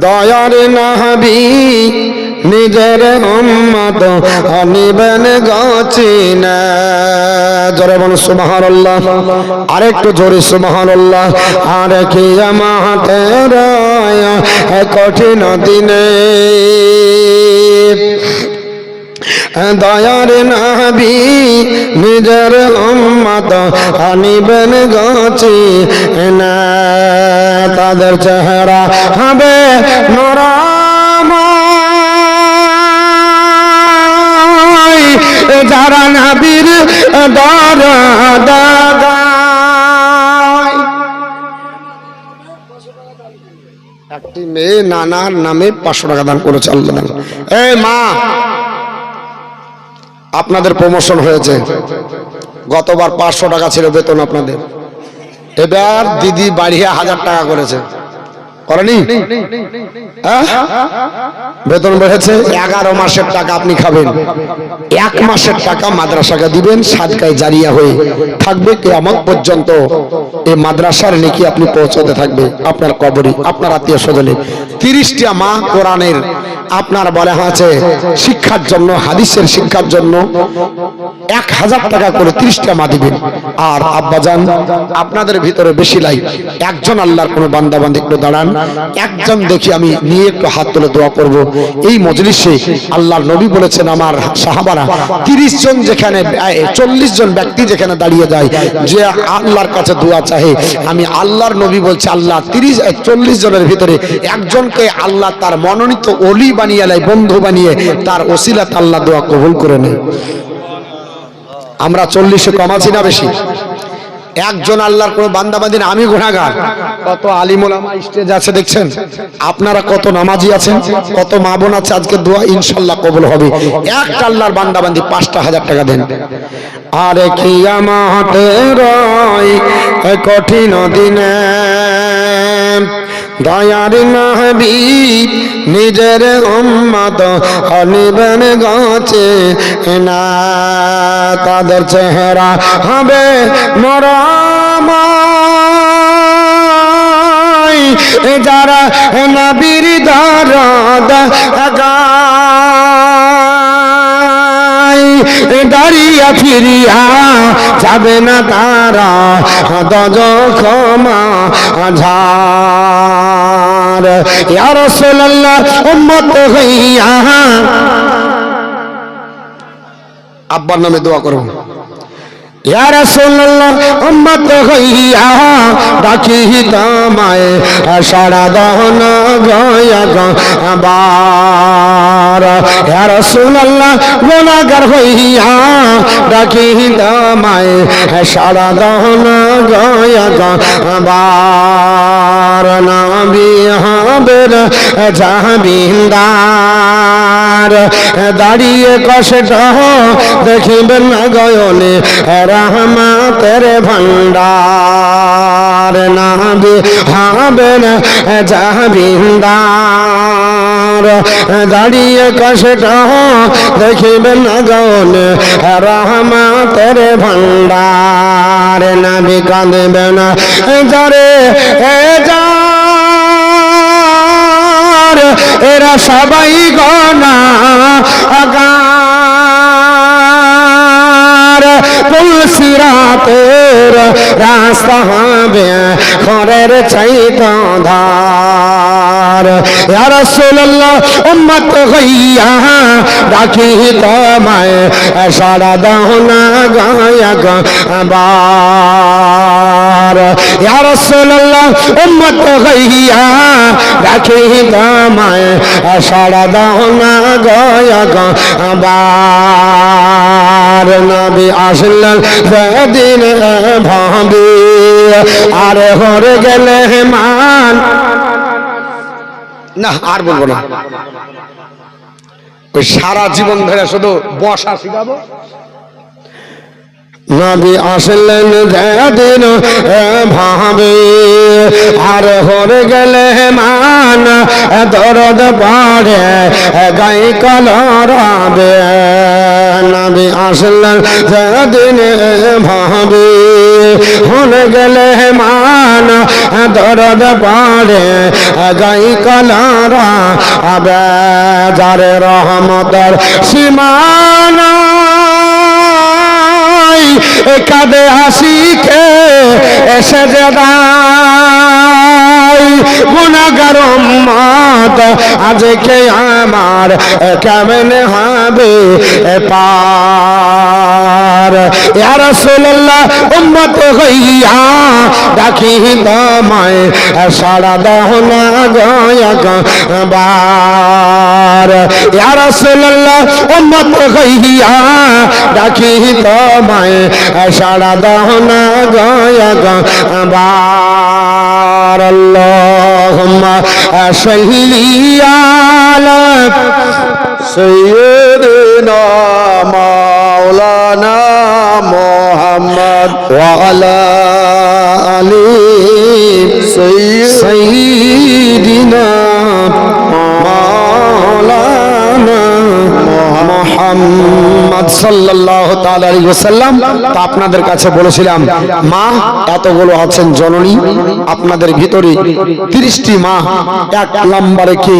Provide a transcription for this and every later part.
দয়ার নবী নিজের উম্মত আনিবেন গচিনা। জোরে বলুন সুবহানাল্লাহ, আরেকটু জোরে সুবহানাল্লাহ। আর কিয়ামতের কঠিন দিনে দয়ার নবী নিজের উম্মত আনিবেন গচিনা। তাদের চেহারা হবে নরমাই, যারা নবীর দরদ গায়। একটি মেয়ে নানার নামে 500 টাকা দান করেছে আল্লাহ। এই মা, আপনাদের প্রমোশন হয়েছে। গতবার 500 টাকা ছিল বেতন আপনাদের, এবার দিদি বাড়িয়ে 1000 টাকা করেছে। করেনি? বেতন বেড়েছে। 11 মাসের টাকা আপনি খাবেন, 1 মাসের টাকা মাদ্রাসাকে দিবেন, সাদকায়ে জারিয়া হয়ে থাকবে কিয়ামত পর্যন্ত। এই মাদ্রাসার নেকি আপনি পৌঁছাতে থাকবে আপনার কবরে, আপনার আত্মীয় স্বজনে। 30টা মা কোরআনের আপনার বলা আছে শিক্ষার জন্য, হাদিসের শিক্ষার জন্য 1000 টাকা করে 30টা মা দিবেন। আর আব্বাজান, আপনাদের ভিতরে বেশি লাই একজন আল্লাহর কোন বান্দা বান্দি একটু দাঁড়ান, একজন দেখি আমি নিয়ে একটু হাত তুলে দোয়া করব। এই মজলিসে আল্লাহর নবী বলেছেন, আমার সাহাবারা 30 জন যেখানে 40 জন ব্যক্তি যেখানে দাঁড়িয়ে যায়, যে আল্লাহর কাছে দোয়া চাহে, আমি আল্লাহর নবী বলছি আল্লাহ 40 জনের ভিতরে একজনকে আল্লাহ তার মনোনীত ওলি বানিয়ে নেয়, বন্ধু বানিয়ে, তার ওসিলাত আল্লাহ দোয়া কবুল করে নেয়। আমরা 40-এ কম আছি না বেশি? একজন আল্লাহর কোন বান্দা বান্দি না, আমি গুনাহগার। কত আলিম ওলামা স্টেজ আছে দেখছেন, আপনারা কত নামাজি আছেন, কত মা বোন আছে, আজকে দোয়া ইনশাআল্লাহ কবুল হবে। একটা আল্লাহর বান্দা বান্দি 5টা 1000 টাকা দেন। আর কিয়ামতের কঠিন দিনে দয়ার নবী নিজের উম্মত আনিবেন গচিনা। তাদের চেহারা হবে নরমাই, যারা নবীর দরদ গায়। দাঁড়িয়া ফিরিয়া যাবে না তারা দজখমা ঝার। ইয়া রাসূলুল্লাহ উম্মত হইয়া, আব্বার নামে দোয়া করো। ইয়া রাসূলুল্লাহ উম্মত হইয়া ডাকি তোমায়, সাড়া দাও না গয়া বার। ইয়া রাসূলুল্লাহ গুনাহগার হইয়া ডাকি তোমায়, সাড়া দাও না গয়া বার। নবী হবেন জামিনদার, দাঁড়িয়ে কষ্ট দেখিবেন না গয়নে রহমতের ভান্ডার। নবী হবেন জামিনদার, দাঁড়িয়ে কষ্ট দেখিবেন না গয়নে রহমতের ভান্ডার। নবী কাঁদবেন না যারে যার, এরা সবাই গুনাহগার। পুলসিরাতের রাস্তা হবে খড়ের চাইতে ধার। ইয়া রাসূলুল্লাহ উম্মত হইয়া ডাকি তোমায়, সাড়া দাও না গয়া বার। ইয়া রাসূলুল্লাহ উম্মত হইয়া ডাকি তোমায়, সাড়া দাও না গয়া বার। নবী আসলেন সেদিন ভাবি, আর হরে গেলে মান না। আর বলবো না, ওই সারা জীবন ধরে শুধু বসা শিখাবো। নবী আসলেন যেদিন ভাবি, আর হরে গেলে মান দরদ পড়ে গাই কলরাবে। নবী আসলেন যেদিন ভাবে হলে গেলে মান দরদ পাড়ে গাই কলারা বেজারে রহমতের সীমানা কাঁদে হাসিকে এসে যায় গুনাহগার উম্মত আজকে আমার কেমনে হবে পার ইয়া রাসূলুল্লাহ উম্মত হইয়া ডাকি তোমায় সাড়া দাও না গয়াকবার ইয়া রাসূলুল্লাহ উম্মত হইয়া ডাকি তোমায় সাড়া দাও না গয়াকবার আল্লাহুম্মা সাল্লি আলা সাইয়্যিদিনা মাওলানা মুহাম্মদ ওয়া আলা আলি সাইয়্যিদিনা মাওলানা মুহাম্মদ সাল্লাল্লাহু তাআলা আলাইহি ওয়াসাল্লাম। তা আপনাদের কাছে বলেছিলাম মা এতগুলো আছেন জননী, আপনাদের ভিতরে 30টি মা এক নম্বরে কে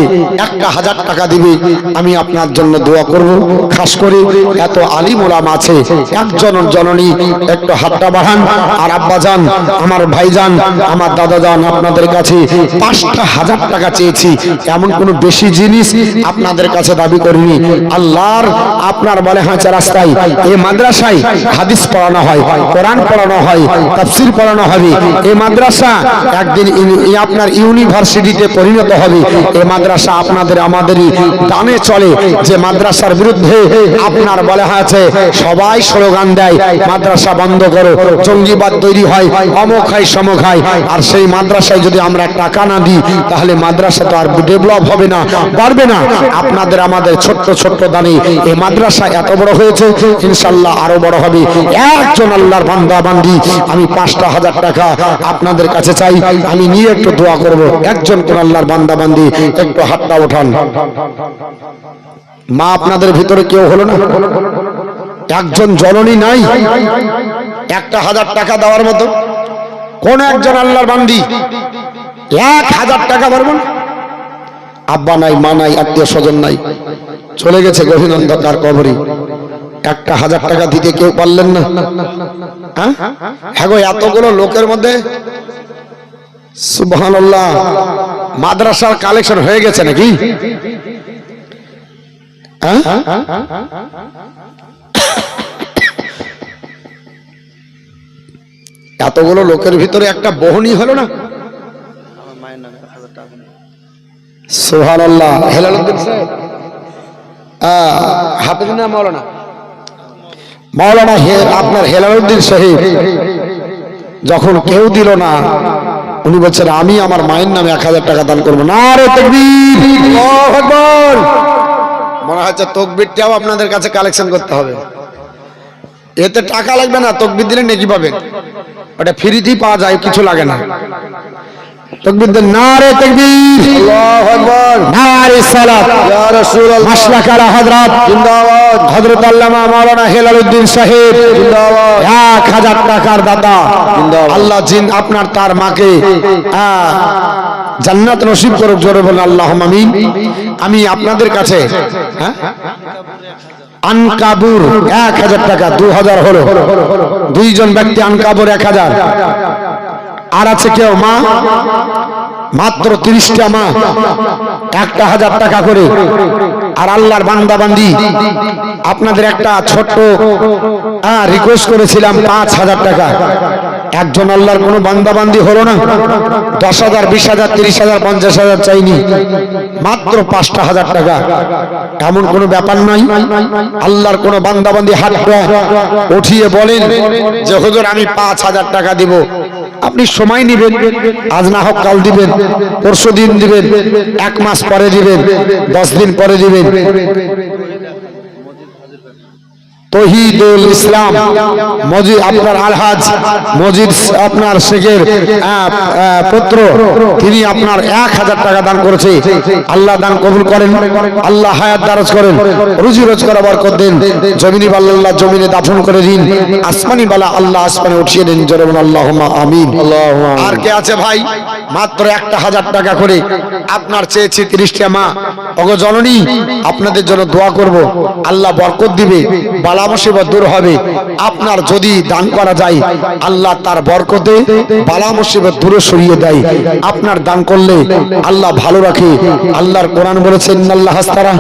1000 টাকা দিবে, আমি আপনার জন্য দোয়া করব। খাস করে এত আলিম ওলামা আছে, একজন জননী একটু হাতটা বাড়ান। আর আব্বা জান, আমার ভাইজান, আমার দাদা জান, আপনাদের কাছে 5000 টাকা চেয়েছি। এমন কোনো বেশি জিনিস আপনাদের কাছে দাবি করিনি। আল্লাহর আপনার বলে হাঁচা রাস্তায় এই মাদ্রাসায় হাদিস পড়ানো হয়, কোরআন পড়ানো হয়, তাফসীর পড়ানো হবে। এই মাদ্রাসা একদিন আপনার ইউনিভার্সিটিতে পরিণত হবে। এই মাদ্রাসা আপনাদের আমাদেরই ডানে চলে। যে মাদ্রাসার বিরুদ্ধে আপনার বলে আছে সবাই স্লোগান দেয় মাদ্রাসা বন্ধ করো, জঙ্গিবাদ তৈরি হয়, অমুক হয় সমক হয়। আর সেই মাদ্রাসায় যদি আমরা টাকা না দিই তাহলে মাদ্রাসা তো আর ডেভেলপ হবে না, পারবে না। আপনাদের আমাদের ছোট্ট ছোট্ট দানে এই মাদ্রাসা এত বড় হয়েছে, ইনশাআল্লাহ আরো বড় হবে। একজন আল্লাহর বান্দা বান্দি আমি 5000 টাকা আপনাদের কাছে চাই, আমি নিয়ে একটু দোয়া করব। একজন কোন আল্লাহর বান্দা বান্দি একটু হাতটা ওঠান। মা আপনাদের ভিতরে কেউ হলো না? একজন জননী নাই 1000 টাকা দেওয়ার মতো? কোন একজন আল্লাহর বান্দি 1000 টাকা পারবেন? আব্বা নাই, মা নাই, আত্মীয় স্বজন নাই, চলে গেছে গভীর অন্ধকার কবরে। 1000 টাকা দিতে কেউ পারলেন না? হ্যাঁ গো, এতগুলো লোকের মধ্যে সুবহানাল্লাহ মাদ্রাসার কালেকশন হয়ে গেছে নাকি? এতগুলো লোকের ভিতরে একটা বহনি হলো না? সুবহানাল্লাহ। হেলালুদ্দিন সাহেব হাফেজ না মাওলানা? মাওলানা আপনার হেলালুদ্দিন সাহেব যখন কেউ দিল না, উনি বলছেন আমি আমার মায়ের নামে 1000 টাকা দান করবো। নারে তাকবীর, আল্লাহু আকবার। মনে হচ্ছে তাকবীরটাও আপনাদের কাছে কালেকশন করতে হবে। এতে টাকা লাগবে না, তাকবীর দিলে নেকি পাবেন। ওটা ফ্রিতেই পাওয়া যায়, কিছু লাগে না। তাকবীর দেন, নারে তাকবীর, আল্লাহু আকবার, নারে সালাত ইয়া রাসূলুল্লাহ, মাশরাক আলা হযরত জিন্দাবাদ, হযরত আল্লামা মাওলানা হেলালুদ্দিন সাহেব জিন্দাবাদ, 1000 টাকার দাতা জিন্দাবাদ। আল্লাহ জিন আপনার তার মাকে জান্নাত নসিব করুক, জোরে বলেন আল্লাহুম্মা আমিন। আমি আপনাদের কাছে আনকাবুর 1000 টাকা, 2000 হলো। দুইজন ব্যক্তি আনকাবুর 1000। আর আছে কেউ মা? মাত্র 30টা মা 1000 টাকা করে। আর আল্লাহর বান্দা বান্দি আপনাদের একটা ছোট্ট রিকোয়েস্ট করেছিলাম 5000 টাকা। একজন আল্লাহর কোনো বান্দা বান্দি হলো না? 10,000, 20,000, 30,000, 50,000 চাইনি, মাত্র 5000 টাকা। এমন কোনো ব্যাপার নাই। আল্লাহর কোনো বান্দা বান্দি হাতটা উঠিয়ে বলেন যে হুজুর আমি 5000 টাকা দিব। আপনি সময় নেবেন, আজ না হোক কাল দিবেন, পরশু দিন দিবেন, 1 মাস পরে দিবেন, 10 দিন পরে দিবেন। তহিদুল ইসলাম মজিদ আপনার আলহাজ মজিদ আপনার শেখের পুত্র, তিনি আপনার 1000 টাকা দান করেছে। আল্লাহ দান কবুল করেন, আল্লাহ হায়াত দারাজ করেন, রুজি রোজগার বরকত দেন, জমিনি বালা আল্লাহ জমিনে দাফন করে দিন, আসমানি বালা আল্লাহ আসমানে উঠিয়ে দেন, জোরে বলুন আল্লাহুম্মা আমিন। আর কে আছে ভাই? মাত্র 1000 টাকা করে আপনার চেয়েছি 30টা মা। ওগো জননী, আপনাদের জন্য দোয়া করব, আল্লাহ বরকত দিবে, বালা মুসিবত দূর হবে। আপনার যদি দান করা যায়, আল্লাহ তার বরকতে বালা মুসিবত দূরে সরিয়ে দেয়। আপনার দান করলে আল্লাহ ভালো রাখে। আল্লাহর কোরআন বলেছে, ইন্নাল্লাহ হাস্তারা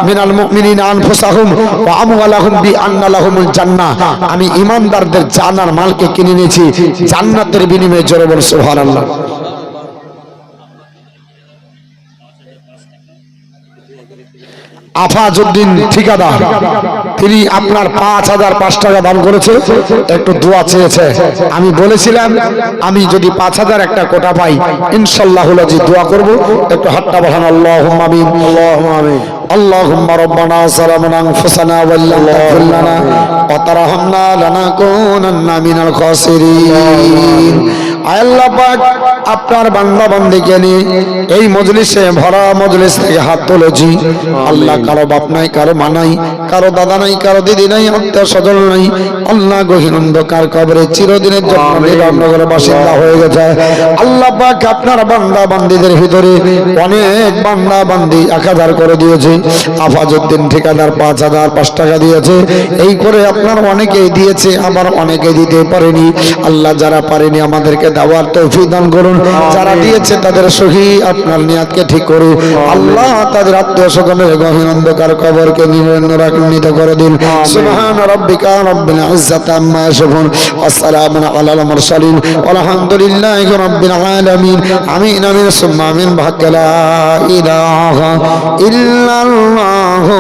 মিনাল মুমিনিনা আনফুসাহুম ওয়া আমওয়ালাহুম বিআন্না লাহুমুল জান্নাহ। আমি ঈমানদারদের জান আর মালকে কিনে নিয়েছি জান্নাতের বিনিময়ে, জোরে বলুন সুবহানাল্লাহ। আফাজউদ্দিন ঠিকাদার, তিনি আপনার 5005 টাকা দান করেছে, একটু দোয়া চেয়েছে। আমি বলেছিলাম আমি যদি 5000 একটা কোটা পাই ইনশাআল্লাহ জি দোয়া করব। একটু হাতটা বাড়ান, আল্লাহুম্মা আমিন, আল্লাহুম্মা আমিন। আল্লাহুম্মা রাব্বানা যালামনা আনফুসানা ওয়া ইল্লাম তাগফির লানা ওয়া তারহামনা লানাকুনান্না মিনাল খাসিরিন। আল্লাহ পাক আপনার বান্দা বান্দীকে নিয়ে এই মজলিসে ভরা মজলিস থেকে হাত তুলেছি। আল্লাহ কারো বাপ নাই, কারো মা নাই, কারো দাদা নাই, কারো দিদি নাই, আত্মীয় স্বজন নাই। আল্লাহ গহীন অন্ধকার কবরে চিরদিনের জন্য নিরানগরের বাসিন্দা হয়ে গেছে। আল্লাহ পাক আপনার বান্দা বান্দীদের ভিতরে অনেক বান্দা বান্দী 1000 করে দিয়েছে। আফাজউদ্দিন ঠিকাদার 5005 টাকা দিয়েছে। এই করে আপনার অনেকেই দিয়েছে, আবার অনেকে দিতে পারেনি। আল্লাহ যারা পারেনি আমাদেরকে দেওয়ার তৌফিক দান করুন। যারা দিয়েছে তাদের সহি আপনার নিয়াতকে ঠিক করে আল্লাহ তাদের আত্মীয় স্বজনের গহীন অন্ধকার কবরকে নিরান্বিত করে দিন। সুবহান রাব্বিকা রাব্বিল ইজ্জাতি আম্মা ইয়াসিফুন ওয়া সালামুন আলাল মুরসালিন আলহামদুলিল্লাহি রাব্বিল আলামিন। আমিন আমিন সুম্মা আমিন। লা ইলাহা ইল্লাল্লাহু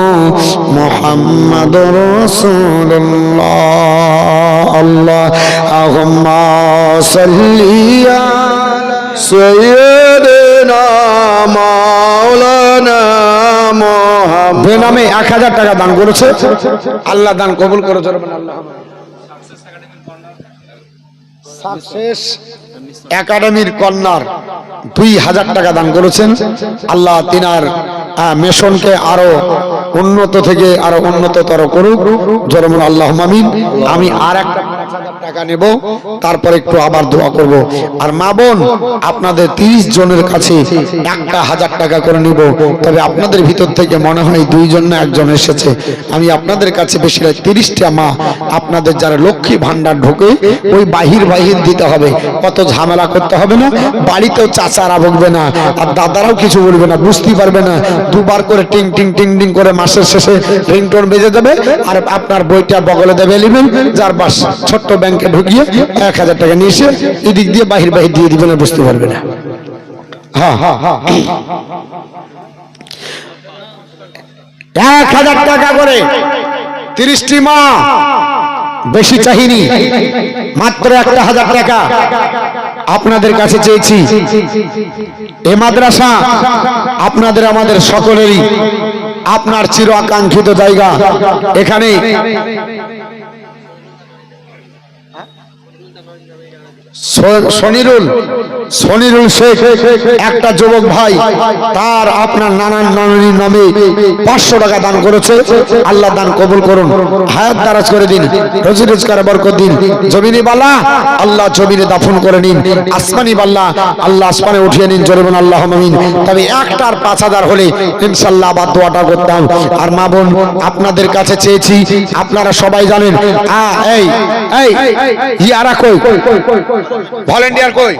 মুহাম্মাদুর রাসূলুল্লাহ। আল্লাহুম্মা সাল্লি আলা সাইয়্যিদিনা মাওলানা মুহাম্মদ। বেনামে 1000 টাকা দান করেছে, আল্লাহ দান কবুল করে। সাকসেস একাডেমির কর্নার 2000 টাকা দান করেছেন। আল্লাহ তিনার মিশনকে আরো উন্নত থেকে আরো উন্নততর করুক, জোরে বলুন আল্লাহুম্মা আমিন। আমি আর একটা 5000 টাকা নেব, তারপর একটু আবার দোয়া করব। আর মা বোন আপনাদের 30 জনের কাছে 1000 টাকা করে নিব। তবে আপনাদের ভিতর থেকে মনে হয় 2 জন না 1 জন এসেছে। আমি আপনাদের কাছে বেশি 30টা মা আপনাদের যারা লক্ষ্মী ভান্ডার ঢোকে ওই বাহির দিতে হবে, কত ঝামেলা করতে হবে না। বাড়িতেও চাচারা বকবে না, আর দাদারাও কিছু বলবে না, বুঝতে পারবে না। দুবার করে টিং টিং টিং টিং করে মাসের শেষে রিংটোন বেজে যাবে, আর আপনার বইটা বগলে দেবে নেবেন, যার বাস ছোট্ট ব্যাংকে ঢুকিয়ে 1000 টাকা নিয়ে এসে এদিক দিয়ে বাহির দিয়ে দিবেন, আর বুঝতে পারবে না। হ্যাঁ 1000 টাকা করে 30টি মা, বেশি চাহিনি, মাত্র 1000 টাকা আপনাদের কাছে চেয়েছি। এ মাদ্রাসা আপনাদের আমাদের সকলেরই, আপনার চির আকাঙ্ক্ষিত জায়গা। এখানে সনিরুল শেখ একটা যুবক ভাই, তার আপনার নানান নানির নামে 500 টাকা দান করেছে। আল্লাহ দান কবুল করুন, হায়াত দারাজ করে দিন, রুজি রোজগারে বরকত দিন। জমিনি বালা আল্লাহ জমিনে দাফন করে নিন, আসমানি বাল্লা আল্লাহ আসমানে উঠিয়ে নিন, জোরে বলুন আল্লাহুম্মা আমিন। তবে একটার 5000 হলে ইনশাআল্লাহ আবার দোয়াটা করতাম। আর মা বোন আপনাদের কাছে চেয়েছি, আপনারা সবাই জানেন। এই এই ইয়ারা কই ভলেন্টিয়ার কই?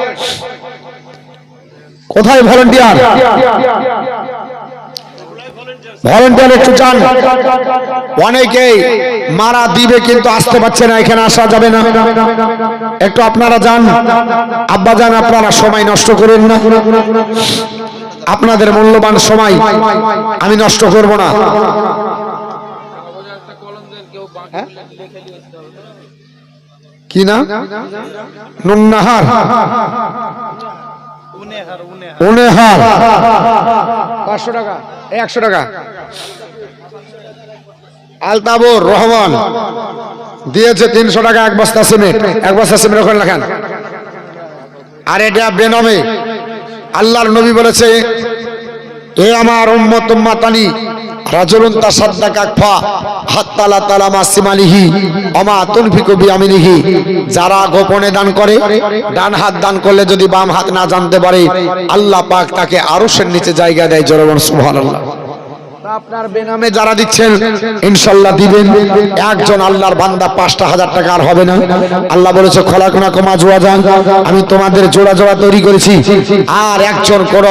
কোথায় ভলেন্টিয়ার? ভলেন্টিয়ার একটু চান। অনেকেই মারা দিবে কিন্তু আসতে পারছে না, এখানে আসা যাবে না। একটু আপনারা যান, আব্বা যান, আপনারা সময় নষ্ট করেন না। আপনাদের মূল্যবান সময় আমি নষ্ট করব না। কি না? নুননাহার উনেহার 500 টাকা, 100 টাকা। আলতাবুর রহমান দিয়েছে 300 টাকা এক বস্তা সিমেন্ট। এক বস্তা সিমেন্ট ওখানে লেখেন। আর এটা বেনামে। আল্লাহর নবী বলেছে, এ আমার উম্মত উম্মাতানি রাজুলুন তাসাদ্দাকা ফা হাত্তা লা তালামা সিমালিহি ওমা তুনফিকু বিয়ামিনিহি। যারা গোপনে দান করে, ডান হাত দান করলে যদি বাম হাত না জানতে পারে, আল্লাহ পাক তাকে আরশের নিচে জায়গা দেয়। জোরে বলুন সুবহানাল্লাহ। আপনার বেনামে যারা দিচ্ছেন ইনশাআল্লাহ দিবেন। একজন আল্লাহর বান্দা 5,000 টাকা আর হবে না। আল্লাহ বলেছে খলাকনাকুম আজওয়াজান, আমি তোমাদের জোড়া জোড়া তৈরি করেছি। আর একজন কোন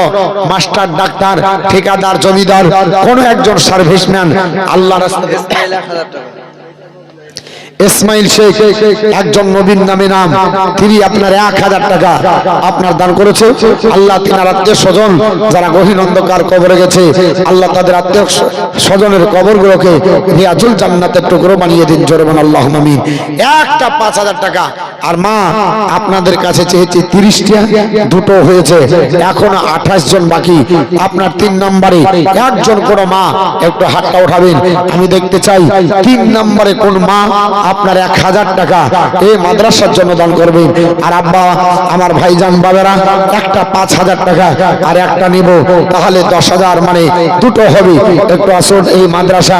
মাস্টার, ডাক্তার, ঠিকাদার, জমিদার, কোন একজন সার্ভিসম্যান আল্লাহর রাস্তায় ইসমাইল শেখ একজন নবীর নামে নাম, তিনি আপনার 1000 টাকা আপনার দান করেছে। আল্লাহ তিনার আত্মীয় স্বজন যারা গহীন অন্ধকার কবরে গেছে, আল্লাহ তাদের আত্মীয় স্বজনের কবরগুলোকে রিয়াজুল জান্নাতের টুকরো বানিয়ে দিন। জোরে বলুন আল্লাহুম্মা আমিন। একটা 5000 টাকা। আর মা আপনাদের কাছে চেয়েছি 30টা, দুটো হয়েছে, এখনো 28 জন বাকি। আপনার 3 নম্বরে একজন কোন মা একটু হাতটা উঠাবেন, আমি দেখতে চাই 3 নম্বরে কোন মা আপনার 1000 টাকা এই মাদ্রাসার জন্য দান করবেন। আর আব্বা আমার ভাইজান বাবারা একটা 5000 টাকা আর একটা নিব, তাহলে 10,000, মানে দুটো হবে। একটু আসুন, এই মাদ্রাসা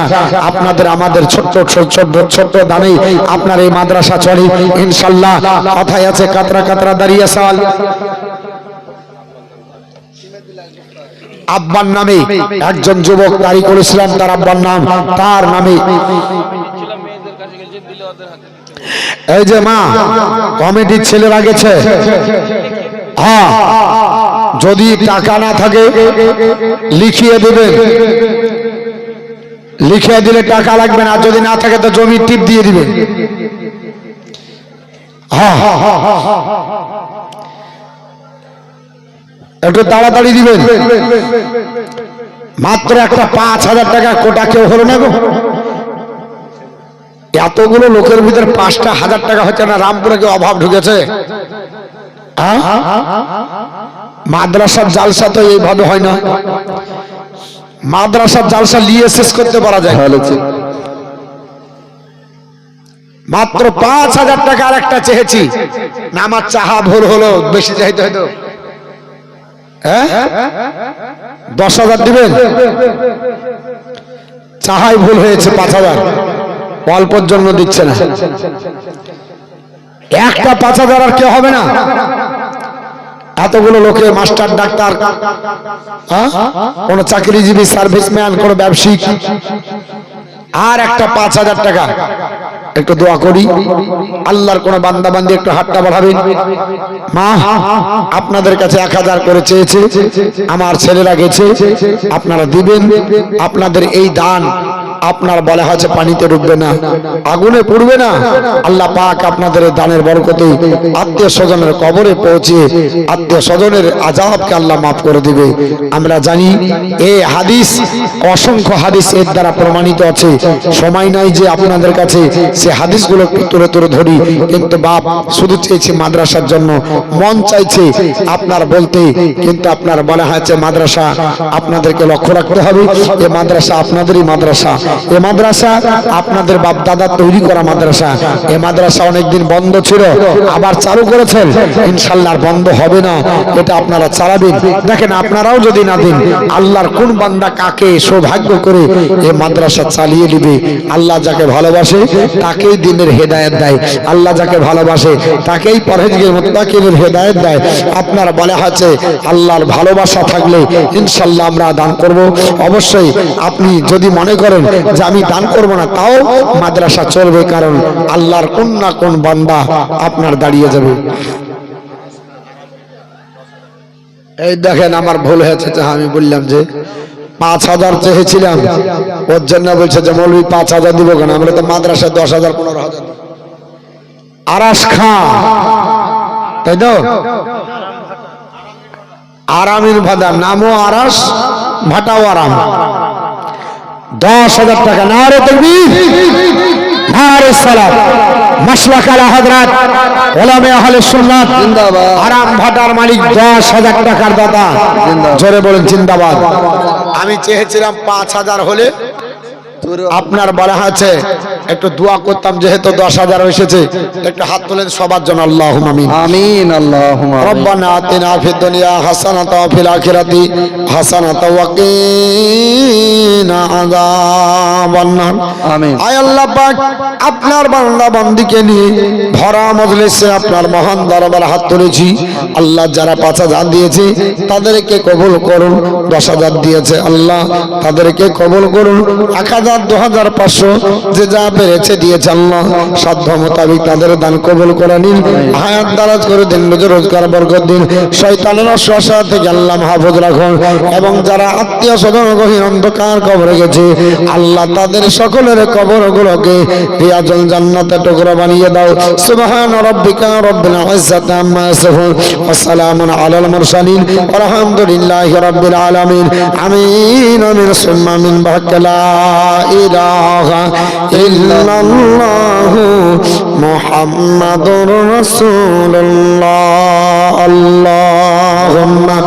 আপনাদের আমাদের ছোট্ট ছোট্ট দানে আপনার এই মাদ্রাসা চলে ইনশাআল্লাহ। কথায় আছে কাতরা কাতরা দাঁড়িয়ে সাল। আব্বার নামে একজন যুবক দাঁড়ি করেছিলাম, তার আব্বার নাম, তার নামে এই যে মা কমিটির ছেলেরা গেছে। হ্যাঁ, যদি টাকা না থাকে লিখিয়ে দেবেন, লিখিয়ে দিলে টাকা লাগবে না। যদি না থাকে তো জমি টিপ দিয়ে দিবেন। হ্যাঁ, একটু তাড়াতাড়ি দিবেন। মাত্র একটা 5000 টাকা কোটা কেউ হলো না গো। এতগুলো লোকের ভিতরে 5,000 টাকা হচ্ছে না। রামপুরে কি অভাব ঢুকেছে? মাদ্রাসার জালসা তো এইভাবে হয় না। মাদ্রাসার জালসা নিয়ে শেষ করতে পারা যায়। মাত্র 5000 টাকা আর একটা চেয়েছি না, আমার চাহা ভুল হলো, বেশি চাইতে হয়তো। হ্যাঁ, 10,000 দিবেন। চাহাই ভুল হয়েছে, 5000 অল্পর জন্য দিচ্ছে না। একটা 5000 আর কেউ হবে না। এতগুলো লোকে মাস্টার, ডাক্তার, কোন চাকরিজীবী, সার্ভিসম্যান, কোন ব্যবসায়িক, আর একটা 5000 টাকা। একটু দোয়া করি, আল্লাহর কোন বান্দা বান্দি একটু হাতটা বাড়াবেন। মা আপনাদের কাছে 1000 করে চেয়েছে, আমার ছেলেরা গেছে, আপনারা দিবেন। আপনাদের এই দান আপনার বলা হয়েছে পানিতে ডুববে না, আগুনে পড়বে না। আল্লাহ পাক আপনাদের দানের বরকতে আত্মীয় স্বজনের কবরে পৌঁছে আত্মীয় স্বজনের আযাবকে আল্লাহ মাফ করে দিবে। আমরা জানি এই হাদিস, অসংখ্য হাদিস এর দ্বারা প্রমাণিত আছে। সময় নাই যে আপনাদের কাছে সে হাদিসগুলো তুলে তুলে ধরি, কিন্তু বাপ শুধু চেয়েছি মাদ্রাসার জন্য, মন চাইছে আপনার বলতে, কিন্তু আপনার বলা হয়েছে মাদ্রাসা আপনাদেরকে লক্ষ্য রাখতে হবে। এই মাদ্রাসা আপনাদেরই মাদ্রাসা, এ মাদ্রাসা আপনাদের বাপ দাদা তৈরি করা মাদ্রাসা। এ মাদ্রাসা অনেকদিন বন্ধ ছিল, আবার চালু করেছেন, ইনশাআল্লাহ বন্ধ হবে না। এটা আপনারা চালাবেন। দেখেন, আপনারাও যদি না দেন, আল্লাহর কোন বান্দা কাকে সৌভাগ্য করে এই মাদ্রাসা চালিয়ে নেবে। আল্লাহ যাকে ভালোবাসে তাকেই দিনের হেদায়েত দেয়, আল্লাহ যাকে ভালোবাসে তাকেই পরহেজগার মুত্তাকিনের হেদায়েত দেয়। আপনারা বলা হচ্ছে আল্লাহর ভালোবাসা থাকলে ইনশাআল্লাহ আমরা দান করব। অবশ্যই আপনি যদি মনে করেন যে আমি দান করব না, তাও মাদ্রাসা চলবে, কারণ আল্লাহর কোন না কোন বান্দা আপনার দাঁড়িয়ে যাবে। এই দেখেন, আমার ভুল হয়েছে, আমি বললাম যে 5000 চেয়েছিলাম, ওর জন্য বলছে যে মৌলভী 5000 দিব কেন? আমরা তো মাদ্রাসায় 10,000 15,000। আরাস খা, তাই তো? আরামিন ভাদা, নামও আরাস, ভাটাও আরাম। 10,000 টাকা। নারে তাকবীর, নারে সালাত। মাসলাক আলা হযরত উলামা আহলে সুন্নাত জিন্দাবাদ। আরাম ভাটার মালিক 10,000 টাকার দাতা, জোরে বলেন জিন্দাবাদ। আমি চেয়েছিলাম 5000 হলে আপনার বলা আছে একটু দোয়া করতাম, যেহেতু 10,000 এসেছে, একটু হাত তুলেন সবার জন্য। আল্লাহুম্মা আমিন। আমিন আল্লাহুম্মা আমিন। রব্বানা আতিনা ফিদ দুনিয়া হাসানাতাও ওয়া ফিল আখিরাতি হাসানাতাও ওয়া কিনা আযাবান নার। আমিন। আয় আল্লাহ পাক, আপনার বান্দা বান্দিকে নিয়ে ভরা মজলিসে আপনার মহান দরবারে হাত তুলেছি। আল্লাহ যারা 5,000 দিয়েছে তাদেরকে কবুল করুন, 10,000 দিয়েছে আল্লাহ তাদেরকে কবুল করুন, 1,000, 2,000, 500 যে যা পেরেছে দিয়েছে আল্লাহ, সাধ্য মোতাবেক তাদের দান কবুল করে নিন, হায়াত দারাজ করে দিন, রোজগার বরকত দিন, শয়তানের ওয়াসওয়াসা থেকে আল্লাহ মাহফুজ রাখুন, এবং যারা আত্মীয় স্বজন গহীন অন্ধকার কবরে গেছে আল্লাহ তাদের সকলের কবরগুলোকে রিয়াজুল জান্নাতে টুকরা বানিয়ে দাও। সুবহান রাব্বিকা রাব্বিল ইজ্জাতি আম্মা ইয়াসিফুন ওয়া সালামুন আলাল মুরসালিন আলহামদুলিল্লাহি রাব্বিল আলামিন। আমিন আমিন সুম্মা আমিন। লা ইলাহা ইল্লাল্লাহু মুহাম্মাদুর রাসূলুল্লাহ। আল্লাহুম্মা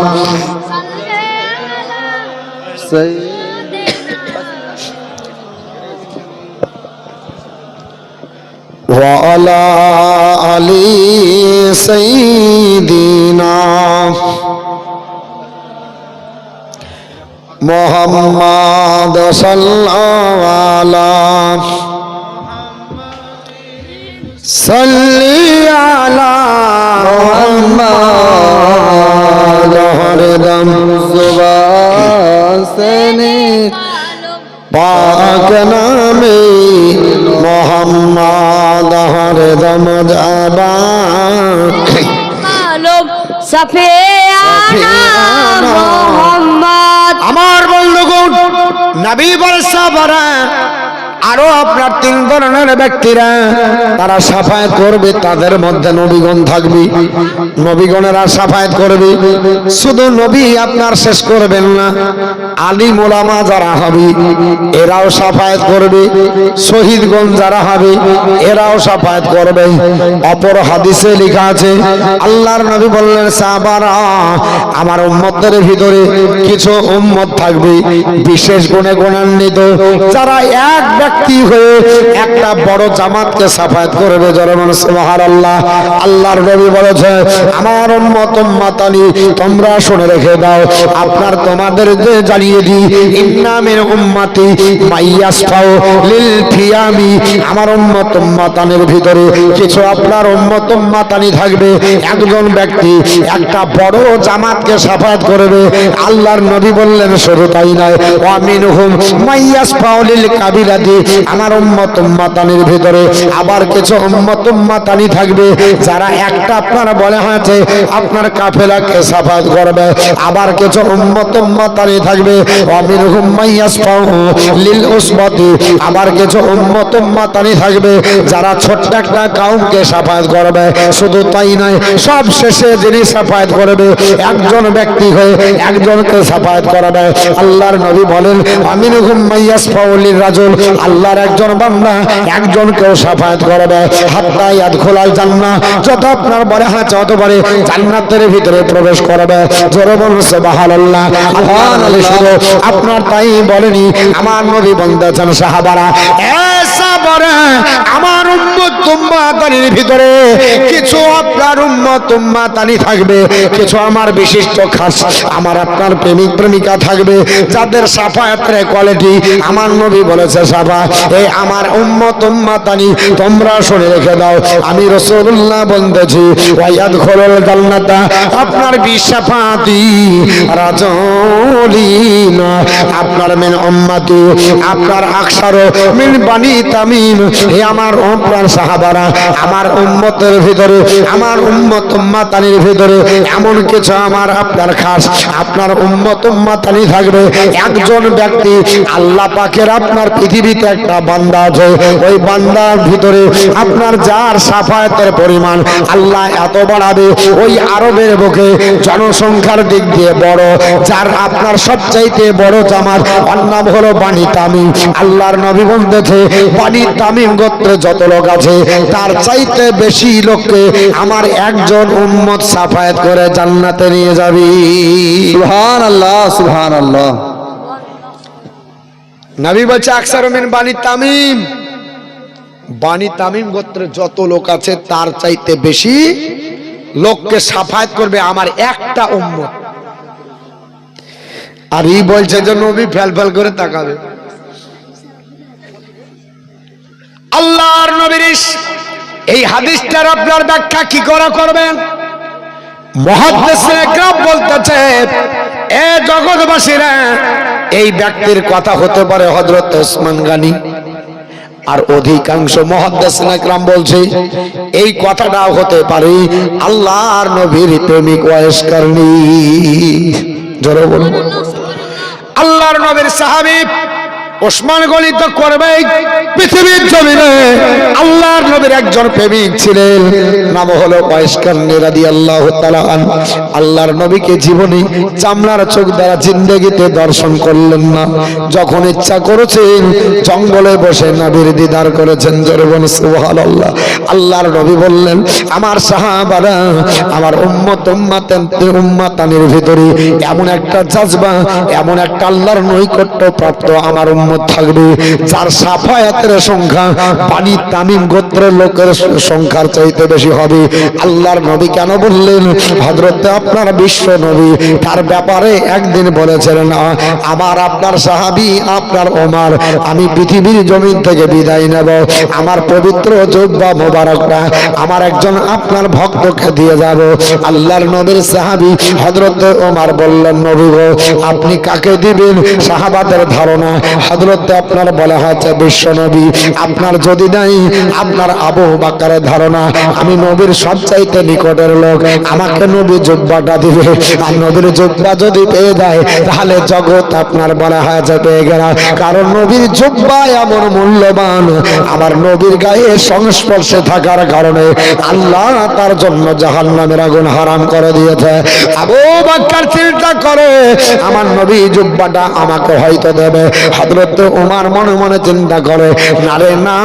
ওয়া আলা আলি সাইয়্যিদিনা মুহাম্মাদ সাল্লাল্লাহু আলাইহি সাল্লি আলা মুহাম্মাদ হরদম সুবাসনি পাক নামে মুহাম্মাদ হরদম জাবান মালুম সাফিয়ানা মুহাম্মদ। আমার বন্ধুগণ, নবী বর্ষাবারা আরো আপনার 3 ধরনের ব্যক্তিরা তারা সাফায়াত করবে, তাদের মধ্যে নবীগণ থাকবে, নবীগণেরা সাফায়াত করবে। শুধু নবী আপনার শেষ করবেন না, আলিম ওলামা যারা হবে এরাও সাফায়াত করবে, শহীদগণ যারা হবে এরাও সাফায়াত করবে। অপর হাদিসে লেখা আছে আল্লাহর নবী বললেন, সাহাবারা আমার উম্মতের ভিতরে কিছু উম্মত থাকবে বিশেষ গুণে গুণান্বিত, যারা এক ব্যক্তি হয়ে একটা বড় জামাতকে সাফায়াত করবে। জরমান সুবহানাল্লাহ। আল্লাহর নবী বলেছে, আমার উম্মত উম্মাতানি তোমরা শুনে রেখে দাও, আপনার তোমাদের যে জানিয়ে দি, ইন্না মিন উম্মতি মাইয়াসফাউ লিল ফিয়ামি, আমার উম্মত উম্মাতানির ভিতরে কিছু আপনার উম্মত উম্মাতানি থাকবে, একজন ব্যক্তি একটা বড় জামাতকে সাফায়াত করবে। আল্লাহর নবী বললেন, শুধু তাই নয়, ওয়া মিনহুম মাইয়াসফাউ লিল কাবিলাতি, আমার উম্মত উম্মাতানির ভিতরে আবার কিছু উম্মত উম্মাতানি থাকবে যারা একটা আপনার বলা হয়েছে আপনার কাফেলাকে সাফায়াত করবে। আবার কিছু উম্মত উম্মাতানি থাকবে ওয়ামিনহুম মাইয়াসফাউ লিল উসবাতি, আবার কিছু উম্মত উম্মাতানি থাকবে যারা ছোট্ট একটা কওমকে সাফায়াত করবে। শুধু তাই নয়, সব শেষে যিনি সাফায়াত করবে একজন ব্যক্তি হয়ে একজনকে সাফায়াত করবে। আল্লাহর নবী বলেন, আমিনহুম মাইয়াসফাউ লির রাজুল, আল্লাহর একজন বান্দা একজনকেও সাফায়াত করবে। হাত্তা ইয়াদখুলাল জান্নাহ, যত আপনার বলে আছে তত বলে জান্নাতের ভিতরে প্রবেশ করবে। জোরে বলুন সুবহানাল্লাহ। আল্লাহ শুধু আপনার তাই বলেনি, আমার নবী বলেছেন, সাহাবারা এসা বলে আমার উম্মত উম্মাতানির ভিতরে কিছু আপনার উম্মত উম্মাতানি থাকবে, কিছু আমার বিশিষ্ট খাস আমার আপনার প্রেমিক প্রেমিকা থাকবে যাদের সাফায়াতের কোয়ালিটি আমার নবী বলেছে, সাফা এই আমার উম্মত উম্মাতানি তোমরা শুনে রেখে দাও, আমি রাসূলুল্লাহ বলতেছি, ওয়ায়াদখুলুল জান্নাতা, আপনার বিশাফাতি রাজুলিনা, আপনার মিন উম্মতি, আপনার আকসারু মিন বানি তামিম, হে আমার প্রাণ সাহাবারা, আমার উম্মতের ভিতরে আমার উম্মত উম্মাতানির ভিতরে এমন কিছু আমার আপনার খাস আপনার উম্মত উম্মাতানি থাকবে। একজন ব্যক্তি আল্লাহ পাকের আপনার পৃথিবীতে একটা বান্দা আছে, ওই বান্দার ভিতরে আপনার যার সাফায়াতের পরিমাণ আল্লাহ এত বাড়াবে, ওই আরবের বুকে জনসংখ্যার দিক দিয়ে বড়, যার আপনার সবচাইতে বড় জামাত ওর নাম হলো বানি তামিম। আল্লাহর নবী বলতেছে, বানি তামিম গোত্রে যত লোক আছে তার চাইতে বেশি লোককে আমার একজন উম্মত সাফায়াত করে জান্নাতে নিয়ে যাবে। সুবহানাল্লাহ সুবহানাল্লাহ। নবী বলছে আকসারু মিন বানি তামিম, বানি তামিম গোত্রের যত লোক আছে তার চাইতে বেশি লোককে সাফায়াত করবে আমার একটা উম্মত। আর এই বলছে যে নবী ফেল ফেল করে তাকাবে। আল্লাহর নবীর এই হাদিসটার আপনার ব্যাখ্যা কি করে করবেন? মুহাদ্দিসিনে কেরাম বলতেছে, এ জগৎবাসীরা, এই ব্যক্তির কথা হতে পারে হযরত ওসমান গনি, আর অধিকাংশ মুহাদ্দিসিনে কেরাম বলছে এই কথাটাও হতে পারে আল্লাহর নবীর প্রেমিক ওয়াইস করনি। জোরে বলুন, আল্লাহর নবীর সাহাবী ওসমান গনি তো করবেই। পৃথিবীর জমিনে আল্লাহর নবীর একজন প্রেমিক ছিলেন, নাম হলো ওয়াইস করনি রাদিয়াল্লাহু তাআলা আনহু। আল্লাহর নবীকে জীবনে চামড়ার চোখ দ্বারা জিন্দেগিতে দর্শন করলেন না, যখন ইচ্ছা করেছেন জঙ্গলে বসে নবীর দিদার করেছেন। জোরে বলুন সুবহানাল্লাহ। আল্লাহর নবী বললেন, আমার সাহাবারা, আমার উম্মতানির ভিতরে এমন একটা জাজবা, এমন একটা আল্লাহর নৈকট্য প্রাপ্ত আমার উম্মত থাকবে যার সাফায়াতের সংখ্যা বানি তামিম গোত্রের লোকের সংখ্যার চাইতে বেশি হবে। আল্লাহর নবী কেন বললেন? হযরত আপনার বিশ্ব নবী তার ব্যাপারে একদিন বলেছিলেন, আমার আপনার সাহাবী আপনার ওমর, আমি পৃথিবীর জমিন থেকে বিদায় নেব, আমার পবিত্র জুব্বা মোবারকটা আমার একজন আপনার ভক্তকে দিয়ে যাব। আল্লাহর নবীর সাহাবী হযরত ওমর বললেন, নবী গো, আপনি কাকে দিবেন? সাহাবাদের ধারণা হযরত আপনার বলা হয়েছে বিশ্ব নবী, আপনার যদি নাই আপনার আবু বকরের ধারণা আমি নবীর সবচাইতে নিকটের লোক, আমাকে নবী জুব্বাটা দিবে। আর নবীর জুব্বা যদি পেয়ে যায় তাহলে জগৎ আপনার বলা হয়েছে পেয়ে গেল, কারণ নবীর জুব্বা এমন মূল্যবান, আমার নবীর গায়ে সংস্পর্শে থাকার কারণে আল্লাহ তার জন্য জাহান্নামের আগুন হারাম করে দিয়েছে। আবু বকর চিন্তা করে আমার নবী জুব্বাটা আমাকে হয়তো দেবে। হযরত ওমর মনে মনে চিন্তা করে, না রে না,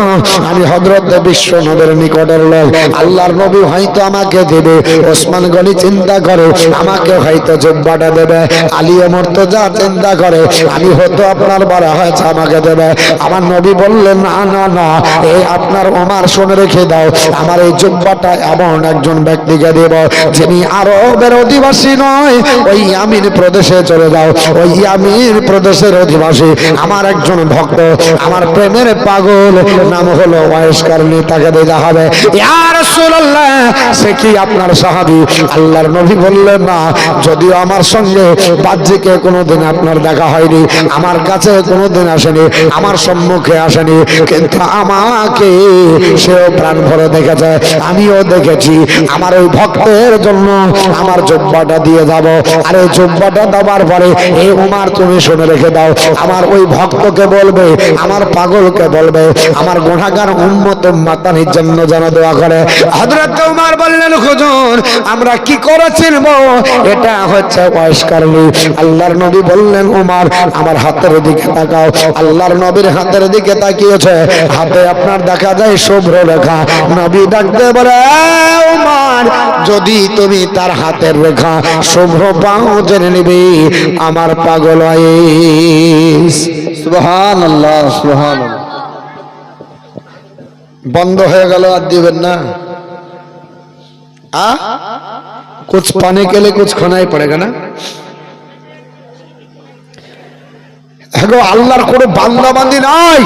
আমি হযরত বিশ্ব নবীর নিকটের লোক, আল্লাহর নবী হয়তো আমাকে দেবে। ওসমান গনি চিন্তা করে আমাকে হয়তো জুব্বাটা দেবে। আলী মুর্তজা চিন্তা করে আমি হয়তো আপনার বলা হয়েছে আমাকে দেবে। আমার নবী বললেন, না না না, এই আপনার ওমর শুনে রেখে দাও, আমার এই জুব্বাটা এমন একজন ব্যক্তিকে দেব যিনি আরবের অধিবাসী নয়, ওই ইয়ামিন প্রদেশে চলে যাও, ওই ইয়ামিন প্রদেশের অধিবাসী আমার একজন ভক্ত, আমার প্রেমের পাগল, নাম হলো ওয়াইস করনি, তাকে দেওয়া হবে। ইয়া রাসূলুল্লাহ, সে কি আপনার সাহাবী? আল্লাহর নবী বললেন, না, যদিও আমার সঙ্গে বাহ্যিকে কোনোদিন আপনার দেখা হয়নি, আমার কাছে কোনোদিন আসেনি, আমার সম্মুখে আসেনি, কিন্তু আমাকে সেও প্রাণ ভরে দেখেছে, আমিও দেখেছি। আমার ওই ভক্তের জন্য আমার জুব্বাটা দিয়ে যাব। আর এই জুব্বাটা দেওয়ার পরে এই ওমর তুমি শুনে রেখে দাও, আমার ওই ভক্তকে বলবে, আমার পাগলকে বলবে, আমার গুনাহগার উম্মত উম্মাতানির জন্য যেন দোয়া করে। হযরত ওমর বললেন, হুজুর আমরা কি করে চিনবো এটা হচ্ছে ওয়াইস করনি? আল্লাহর নবী বললেন, ওমর আমার হাতের দিকে তাকাও। আল্লাহর নবীর হাতের দিকে তাকিয়েছে, হাতে আপনার দেখা যায় শুভ্র রেখা। নবী ডাকতে বলে, ওমর, যদি তুমি তার হাতের রেখা শুভ্র পাও জেনে নিবি আমার পাগল ওয়াইস। সুবহানাল্লাহ, সুবহানাল্লাহ। বন্ধ হয়ে গেল, আর দিবেন না? कुछ पाने के लिए कुछ खाना ही पड़ेगा ना। আল্লাহর কোনো বান্দা বান্দি নাই,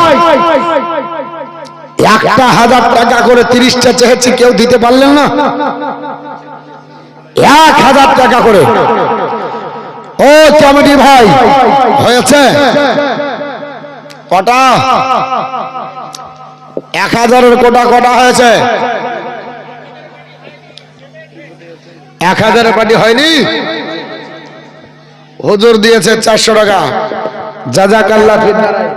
1000 টাকা করে 30টা চেয়েছি, কেউ দিতে পারলেন না। 1000 টাকা করে। ও কমিটি ভাই, হয়েছে কটা? 1000-এর কোটা কটা হয়েছে? 1000-এর পার্টি হয়নি। হুজুর দিয়েছে 400 টাকা, জাযাকাল্লাহ ফির দাঁড়ায়।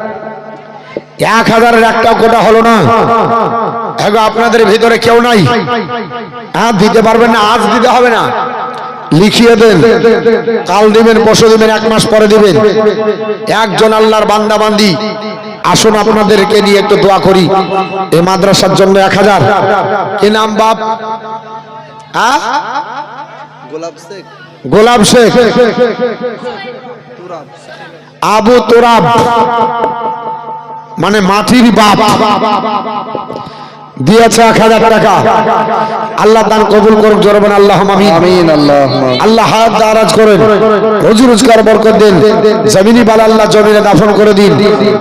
1000-এর একটা কোটা হলো না। এখন আপনাদের ভিতরে কেউ নাই? হ্যাঁ, দিতে পারবেন না, আজ দিতে হবে না, লিখিয়ে দেন, কাল দিবেন, পরশু দিবেন, 1 মাস পরে দিবেন। একজন আল্লাহর বান্দা বান্দি, আসুন আপনাদেরকে নিয়ে একটু দোয়া করি। এই মাদ্রাসার জন্য 1000। কি নাম বাপ? গোলাপ শেখ, আবু তুরাব। মানে মাটির বাপ দিয়েছে 1000 টাকা। আল্লাহ দান কবুল করুক, জোরে বলেন আল্লাহুম্মা আমিন। আমিন আল্লাহ আল্লাহ হায়াত দারাজ করেন, রুজি রোজগার বরকত দেন, জমিনি বালা আল্লাহ জমিনে দাফন করে দিন,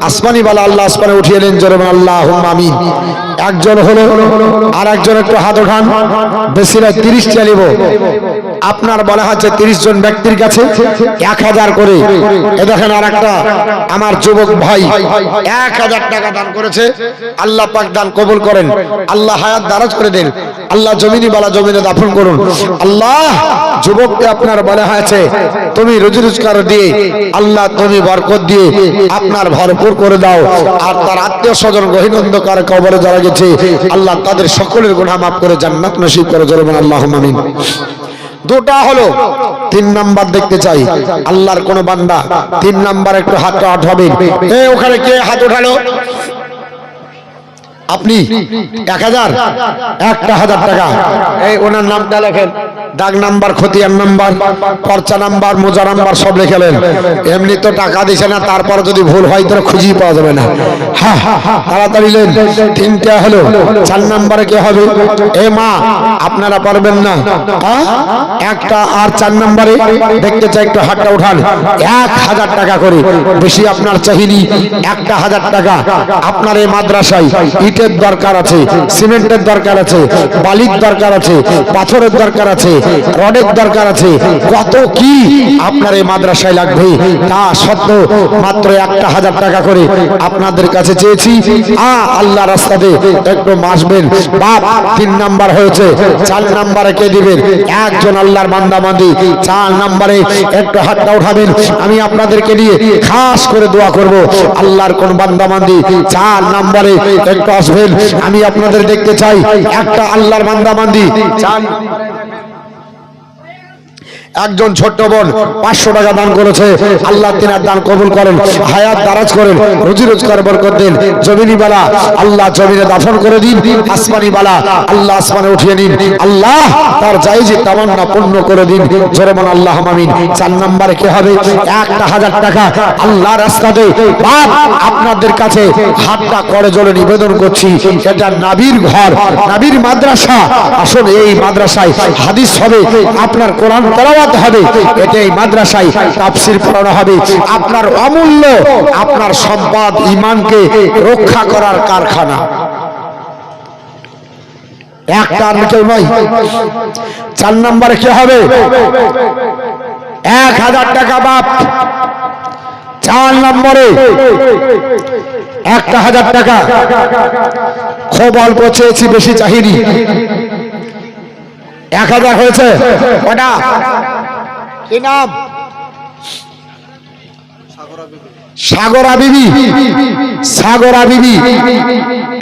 আসমানি বালা আল্লাহ আসমানে উঠিয়ে দেন, জোরে বলেন আল্লাহুম্মা আমিন। একজন হলো, আর একজন একটু হাত ওঠান, বেশি নয় 30 টা নিব। আপনার বলা হচ্ছে 30 জন ব্যক্তির কাছে 1000 করে। এ দেখেন আর একটা আমার যুবক ভাই 1000 টাকা দান করেছে। আল্লাহ পাক দান কবুল করেন, আল্লাহ হায়াত দারাজ করে দেন, আল্লাহ জমিনি বালা জমিনে দাফন করুন। আল্লাহ যুবককে আপনার বলা হয়েছে তুমি রুজি রোজগার দিয়ে আল্লাহ তুমি বরকত দিয়ে আপনার ভরপুর করে দাও, আর তার আত্মীয় স্বজন গহীন অন্ধকার কবরে যারা গেছে আল্লাহ তাদের সকলের গুনাহ মাফ করে জান্নাত নসিব করে, জোরে বলেন আল্লাহুম্মা আমিন। দুটা হলো, 3 নাম্বার দেখতে চাই। আল্লাহর কোন বান্দা 3 নাম্বার একটু হাতটা উঠাবেন। এই ওখানে কে হাত উঠালো? আপনি 1000 টাকা। এই ওনার নামটা লেখেন, দাগ নাম্বার, খতিয়ান নাম্বার, পর্চা নাম্বার, মোজা নাম্বার সব লিখলেন। এমনি তো টাকা দিছে না, তারপর যদি ভুল হয় তো খুঁজেই পাওয়া যাবে না। হ্যাঁ তাড়াতাড়ি লেন। 3টা হলো, 4 নাম্বারে কে হবে? এ মা আপনারা পারবেন না, একটা আর 4 নাম্বারে দেখতে চাই, একটু হাতটা উঠান। 1000 টাকা করে, বেশি আপনার চাহিনি। 1000 টাকা আপনার এই মাদ্রাসায় ইটের দরকার আছে, সিমেন্টের দরকার আছে, বালির দরকার আছে, পাথরের দরকার আছে, রডের দরকার আছে, কত কি আপনার এই মাদ্রাসায় লাগবে। তা সত্ত্বেও মাত্র 1000 টাকা করে আপনাদের কাছে চেয়েছি। আল্লাহ রাস্তাতে একটু মাসবেন। বাপ 3 নাম্বার হয়েছে, 4 নাম্বারে কে দিবেন? একজন আল্লাহর বান্দা বান্দি 4 নাম্বারে একটু হাতটা উঠাবেন। আমি আপনাদেরকে নিয়ে খাস করে দোয়া করব। আল্লাহর কোন বান্দা বান্দি 4 নাম্বারে একটু আসবেন, আমি আপনাদের দেখতে চাই। একটা আল্লাহর বান্দা বান্দি 4 একজন ছোট্ট বোন 500 টাকা দান করেছে। আল্লাহ তিনার দান কবুল করেন, হায়াত দারাজ করেন, রুজি রোজগার বরকত দেন। জমিনি বালা আল্লাহ জমিনে দাফন করে দিন, আসমানি বালা আল্লাহ আসমানে উঠিয়ে নিন। আল্লাহ তার জায়েজি তামান্না পূর্ণ করে দিন, জোরে বলেন আল্লাহুম্মা আমিন। 4 নম্বরে কি হবে? 1000 টাকা আল্লাহর রাস্তাতে। বাপ আপনাদের কাছে হাতটা করে জোরে নিবেদন করছি, এটা নবীর ঘর, নবীর মাদ্রাসা। আসলে এই মাদ্রাসায় হাদিস হবে, আপনার কোরআন তেলাওয়াত হবে, এটাই মাদ্রাসায় তাফসীর পড়ানো হবে। আপনার অমূল্য আপনার সম্পদ ঈমানকে রক্ষা করার কারখানা। একটা আর কেউ নয়। 4 নম্বরে কি হবে? 1000 টাকা বাপ। 4 নম্বরে 1000 টাকা। খুব অল্প চেয়েছি, বেশি চাহিনি। 1000 হয়েছে। ওটা কি নাম? সাগরা বিবি। সাগরা বিবি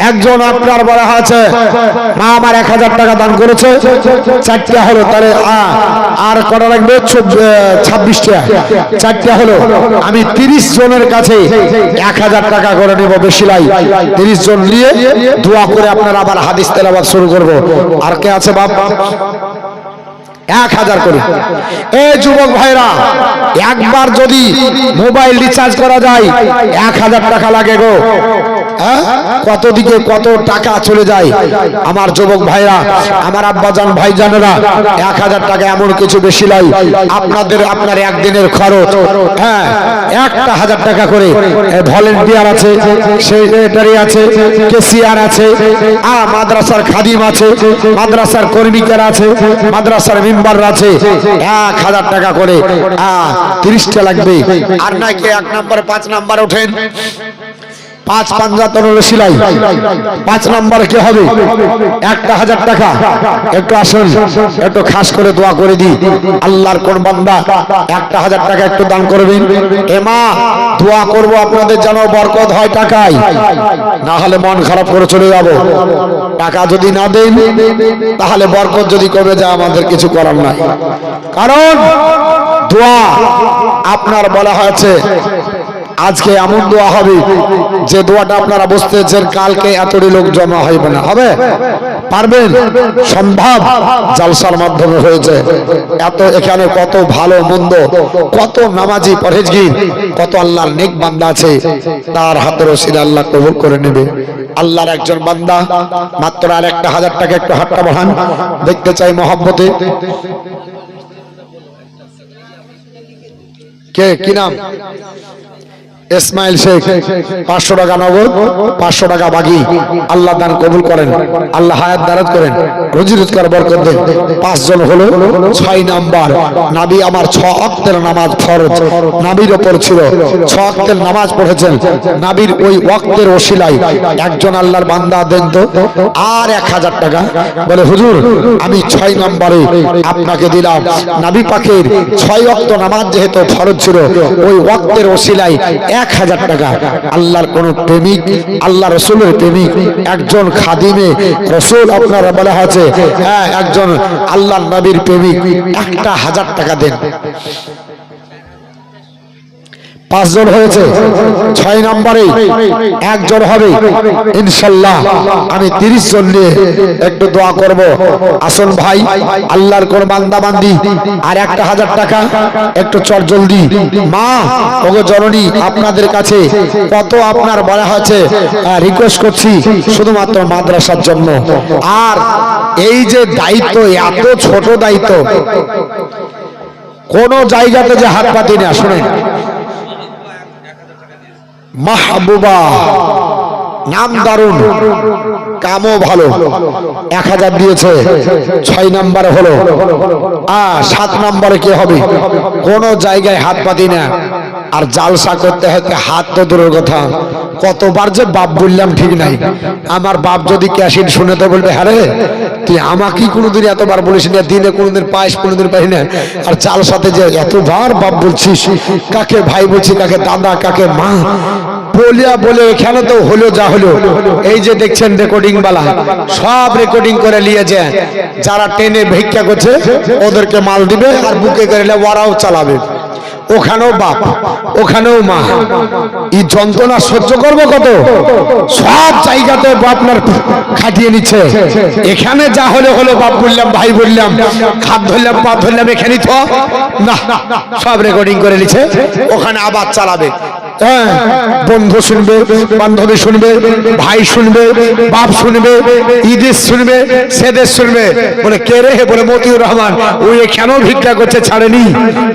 একজন আপনার বলা হয়েছে মা আমার 1000 টাকা দান করেছে। 4টা হলো, তাহলে আর কটা লাগবে? 26টা। 4টা হলো, আমি 30 জনের কাছে 1000 টাকা করে নেব, বেশি লাই। 30 জন নিয়ে দোয়া করে আপনার আবার হাদিস তেলাওয়াত শুরু করব। আর কে আছে বাপ? 1000 করে। এই যুবক ভাইরা, একবার যদি মোবাইল রিচার্জ করা যায় 1000 টাকা লাগে গো। কত দিকে কত টাকা চলে যায় আমার যুবক ভাইরা, আমার আব্বাজান ভাইজানেরা। 1000 টাকা এমন কিছু বেশি লাই। আপনার একদিনের খরচ। হ্যাঁ, 1000 টাকা করে। ভলেন্টিয়ার আছে, সেক্রেটারি আছে, কেসিয়ার আছে, মাদ্রাসার খাদিম আছে, মাদ্রাসার কর্মীকেরা আছে, মাদ্রাসার মেম্বার আছে। 1000 টাকা করে 30টা লাগবে। আর নাকি 1 নম্বরে 5 নম্বরে ওঠেন। 5 পাঞ্জাতন সিলাই। 5 নম্বরে কি হবে? 1000 টাকা। একটু আসুন, একটু খাস করে দোয়া করে দিই। আল্লাহর কোন বান্দা 1000 টাকা একটু দান করবেন? এ মা দোয়া করব আপনাদের যেন বরকত হয় টাকায়, না হলে মন খারাপ করে চলে যাব। টাকা যদি না দেন তাহলে বরকত যদি কমে যায় আমাদের কিছু করার নাই। কারণ দোয়া আপনার বলা হয়েছে আজকে এমন দোয়া হবে যে দোয়াটা আপনারা বসতেছেন কালকে এতটি লোক জমা হইবে না, হবে? পারবেন? সম্ভব। জালসার মাধ্যমে হয়েছে। এত এখানে কত ভালো মন্দ, কত নামাজি পরহেজগার, কত আল্লাহর নেক বান্দা আছে, তার হাতের ওসিলা আল্লাহ কবুল করে নেবে। আল্লাহর একজন বান্দা মাত্র আর একটা 1000 টাকা একটু হাতটা বাড়ান, দেখতে চাই মহব্বতে। কে কি নাম? ইসমাইল শেখ। 500 টাকা নগদ, 500 টাকা বাকি। আল্লাহ দান কবুল করেন, আল্লাহ হায়াত দারাজ করেন, রুজি রোজগার বরকত দেন। 5 জন হলো। 6 নাম্বার, নবী আমার 6 ওয়াক্তের নামাজ ফরজ নবীর উপর ছিল। 6 ওয়াক্তের নামাজ পড়েছেন নবীর ওই ওয়াক্তের ওসিলায় একজন আল্লাহর বান্দা দেন তো আর 1000 টাকা। বলে হুজুর আমি 6 নম্বরে আপনাকে দিলাম। নবী পাকের 6 ওয়াক্ত নামাজ যেহেতু ফরজ ছিল, ওই ওয়াক্তের ওসিলায় 1000 টাকা। আল্লাহর কোন প্রেমিক, আল্লাহ রসুলের প্রেমিক, একজন খাদিমে রসুল আপনারা বলা হয়েছে, হ্যাঁ একজন আল্লাহর নবীর প্রেমিক, একটা 1000 টাকা দেন। 5 জন হয়েছে। 6 নম্বরে একজন হবে ইনশাআল্লাহ। আমি 30 জন নিয়ে একটু দোয়া করব। আসুন ভাই, আল্লাহর কোন বান্দা বান্দি আর একটা 1000 টাকা একটু চট জলদি। মা ওগো জননী, আপনাদের কাছে কত আপনার বলা হয়েছে, রিকোয়েস্ট করছি শুধুমাত্র মাদ্রাসার জন্য। আর এই যে দায়িত্ব, এত ছোট দায়িত্ব, কোন জায়গাতে যে হাত পাতি না। শুনেন, মাহবুবা নাম দারুন, কামও ভালো, 1000 দিয়েছে। 6 নম্বরে হলো। 7 নম্বরে কি হবে? কোন জায়গায় হাত পাতি না। আর জালসা করতে হতে হাত তো দূরের কথা, কতবার যে বাপ বললাম ঠিক নাই। আমার বাপ যদি ক্যাসিড শুনেতে বলবে, হ্যাঁ রে তুই আমাকে কোনোদিন এতবার বলিস না, দিনে কোনোদিন পাইস কোনোদিন পাই না, আর জালসাতে যে এতবার বাপ বলছিস, কাকে ভাই বলছি, কাকে দাদা, কাকে মা বলিয়া বলে এখানে তো হলো যা হলো। এই যে দেখছেন রেকর্ডিং বালা সব রেকর্ডিং করে নিয়েছে। যারা ট্রেনে ভিক্ষা করছে ওদেরকে মাল দিবে, আর বুকে করে ওরাও চালাবে। ওখানেও বাপ, ওখানেও মা। এই যন্ত্রণা সহ্য করবো কত? সব জায়গাতে আপনার খাটিয়ে নিচ্ছে। এখানে যা হলো হলো, বাপ বললাম, ভাই বললাম, হাত ধরলাম, পা ধরলাম, এখানেই তো না, সব রেকর্ডিং করে নিচ্ছে। ওখানে আবার চালাবে। হ্যাঁ, বন্ধু শুনবে, বান্ধবী শুনবে, ভাই শুনবে, বাপ শুনবে, ঈদের শুনবে, সেদের শুনবে। বলে কে রে? বলে মতিউর রহমান। ওই এখানেও ভিক্ষা করছে, ছাড়েনি,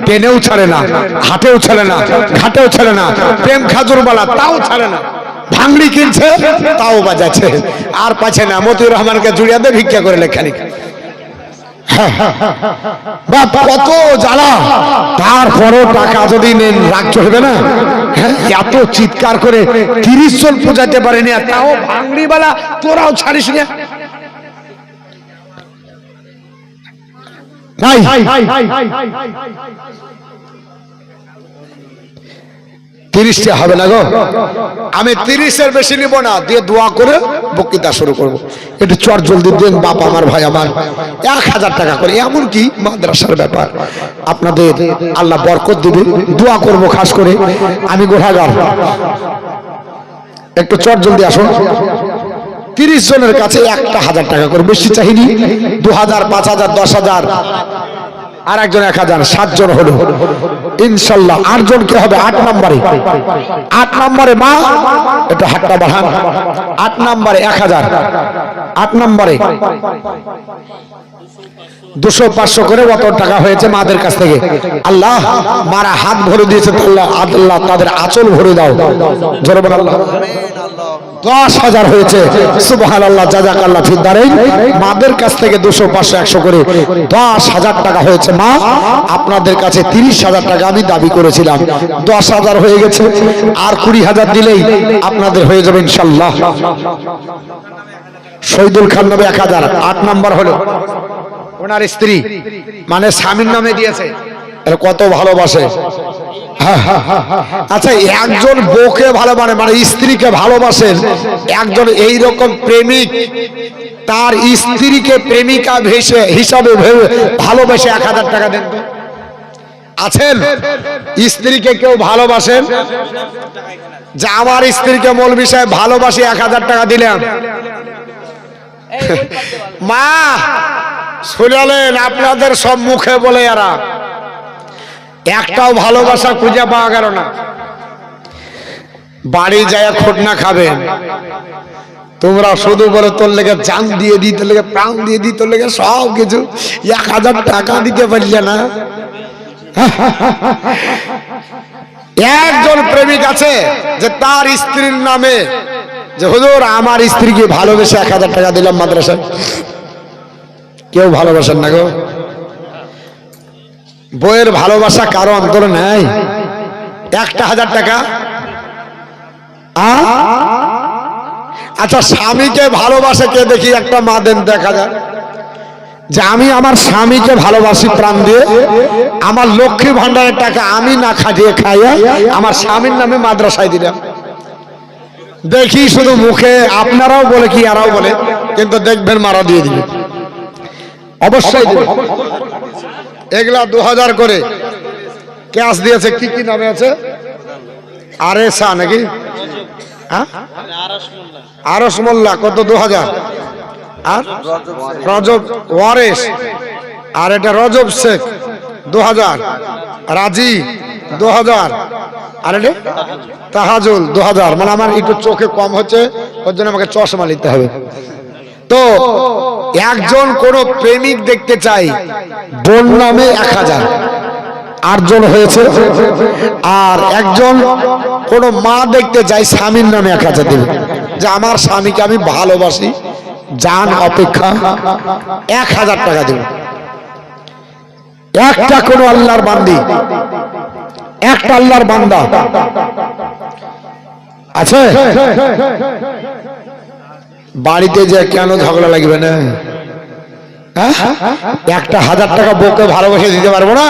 ট্রেনেও ছাড়ে না, হাটেও ছাড়ে না, ঘাটেও ছাড়ে না, প্রেম খাজুর বালা তাও ছাড়ে না, ভাঙড়ি কিনছে তাও বাজাচ্ছে, আর পাচ্ছে না। মতিউর রহমানকে জুড়িয়ে দিয়ে ভিক্ষা করে লেখানি। বাপ কত জ্বালা, তারপরও টাকা যদি নেন রাগ চলবে না। এত চিৎকার করে 30 জন পূজাতে পারেনি, তাও ভাঙড়িওয়ালা তোরাও ছাড়িস না। নাই 30টা হবে না গো। আমি 30-এর বেশি নিব না, দিয়ে দোয়া করে বক্তৃতা শুরু করব। একটু চট জলদি দেন বাপ আমার, ভাই আমার, 1000 টাকা করে। এমন কি মাদ্রাসার ব্যাপার, আপনাদের আল্লাহ বরকত দিবে। দোয়া করব খাস করে। আমি গোহাগার, একটু চট জলদি আসুন। 30 জনের কাছে একটা 1000 টাকা করে, বেশি চাইনি। 2000, 5000, 10,000, আর একজন 1000, 7 জন হলো ইনশাল্লাহ। 8 জন কে হবে? 8 নম্বরে। 8 নম্বরে মা একটু হাতটা বাড়ান। 8 নম্বরে 1000, 8 নম্বরে 200-500 করে অত টাকা হয়েছে মাদের কাছ থেকে। আল্লাহ মারা হাত ভরে দিয়েছে, আল্লাহ তাদের আঁচল ভরে দাও। জোরে বল আল্লাহ। 10,000 হয়েছে। সুবহানাল্লাহ, জাযাকাল্লাহ ফিদ দারাইন। মাদের কাছ থেকে 200, 500, 100 করে 10,000 টাকা হয়েছে। মা আপনাদের কাছে 30,000 টাকা আমি দাবি করেছিলাম, 10,000 হয়ে গেছে। আর 20,000 দিলেই আপনাদের হয়ে যাবে ইনশাআল্লাহ। শহীদুল খান নামে 1000, 8 নাম্বার হলো। ওনার স্ত্রী মানে স্বামীর নামে দিয়েছে। কত ভালোবাসে। আচ্ছা, একজন বউকে ভালোবাসে মানে স্ত্রীকে ভালোবাসেন, একজন এইরকম প্রেমিক তার স্ত্রীকে প্রেমিকা হিসাবে ভালোবেসে 1000 টাকা দেন। আছেন স্ত্রীকে কেউ ভালোবাসেন? যে আমার স্ত্রীকে মৌলভী সাহেব ভালোবাসি, 1000 টাকা দিলাম। মা শুনলেন, আপনাদের সব মুখে বলে এরা, একটাও ভালোবাসা খুঁজে পাওয়া গেল না। বাড়ি যায় খোটনা খাবেন তোমরা, শুধু বলে তোর লেগে জান দিয়ে দিই, তোর লেগে প্রাণ দিয়ে দিই, তোর লেগে সব কিছু, 1000 টাকা দিতে পারলে না। একজন প্রেমিক আছে যে তার স্ত্রীর নামে যে হুজুর আমার স্ত্রীকে ভালোবেসে 1000 টাকা দিলাম মাদ্রাসায়। কেউ ভালোবাসেন না গো। বইয়ের ভালোবাসা কারো অন্তরে নাই। 1000 টাকা। আচ্ছা, স্বামীকে ভালোবাসে কে দেখি? একটা মা দেন, দেখা যায় যে আমি আমার স্বামীকে ভালোবাসি প্রাণ দিয়ে, আমার লক্ষ্মী ভান্ডারের টাকা আমি না খাটিয়ে খাইয়া আমার স্বামীর নামে মাদ্রাসায় দিলাম। দেখি শুধু মুখে, আপনারাও বলে কি এরাও বলে, কিন্তু দেখবেন মারা দিয়ে দিবে, অবশ্যই দিবে। এগুলা 2000 করে ক্যাশ দিয়েছে। কি কি নামে আছে? আরেসা নাকি? আরস মোল্লা। কত? 2000। আর রজব ওয়ারেস, আর এটা রজব শেখ 2000, রাজি 2000, আর এটা তাহাজুল 2000। মানে আমার একটু চোখে কম হচ্ছে, ওর জন্য আমাকে চশমা নিতে হবে। তো একজন কোন প্রেমিক দেখতে চাই, বোন নামে 1000, 8 জন হয়েছে। আর একজন কোন মা দেখতে চাই, স্বামীর নামে 1000 দেবে, যে আমার স্বামীকে আমি ভালোবাসি জান অপেক্ষা, 1000 টাকা দেবে। একটা কোন আল্লাহর বান্দি, একটা আল্লাহর বান্দা আছে বাড়িতে যে কেন ঝগড়া লাগবে না? 1000 টাকা বউকে ভালোবাসে দিতে পারবো না?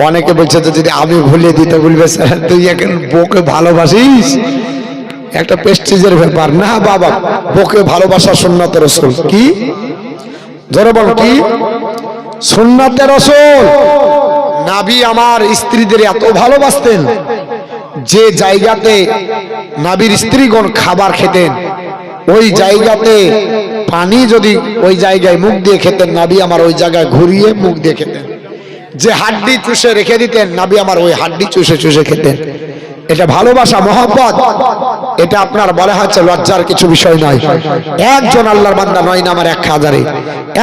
অনেকে বলছে তো যদি আমি ভুলিয়ে দিতে, বলবে স্যার তুই এখন বউকে ভালোবাসিস, একটা প্রেস্টিজের ব্যাপার না বাবা। বউকে ভালোবাসা সুন্নাতে রাসূল। কি ধরে বল, কি সুন্নাতে রাসূল? নবী আমার স্ত্রীদের এত ভালোবাসতেন যে জায়গাতে নবীর স্ত্রীগণ খাবার খেতেন, ওই জায়গাতে পানি যদি ওই জায়গায় মুখ দিয়ে খেতেন, নবী আমার ওই জায়গায় ঘুরিয়ে মুখ দিয়ে খেতেন। যে হাড্ডি চুষে রেখে দিতেন, নবী আমার ওই হাড্ডি চুষে চুষে খেতেন। এটা ভালোবাসা, মহব্বত। এটা আপনার বলা হচ্ছে লজ্জার কিছু বিষয় নয়। একজন আল্লাহর বান্দা 9 নাম্বার 1000-এ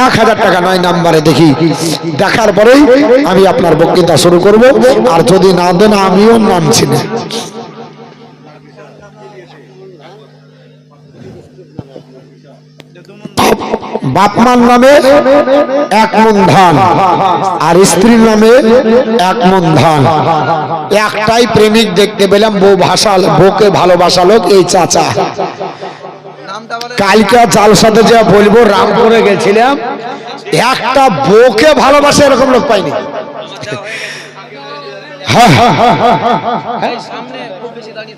1000 টাকা 9 নাম্বারে দেখি, দেখার পরেই আমি আপনার বক্তৃতা শুরু করব। আর যদি না দেন আমিও নামছি না। বাপমার নামে 1 মণ ধান, আর স্ত্রীর নামে 1 মণ ধান। একটাই প্রেমিক দেখতে পেলাম, বউকে ভালোবাসালো এই চাচা। কালকে জালসাতে যা বলবো, রামপুরে গেছিলাম, একটা বউকে ভালোবাসে এরকম লোক পাইনি।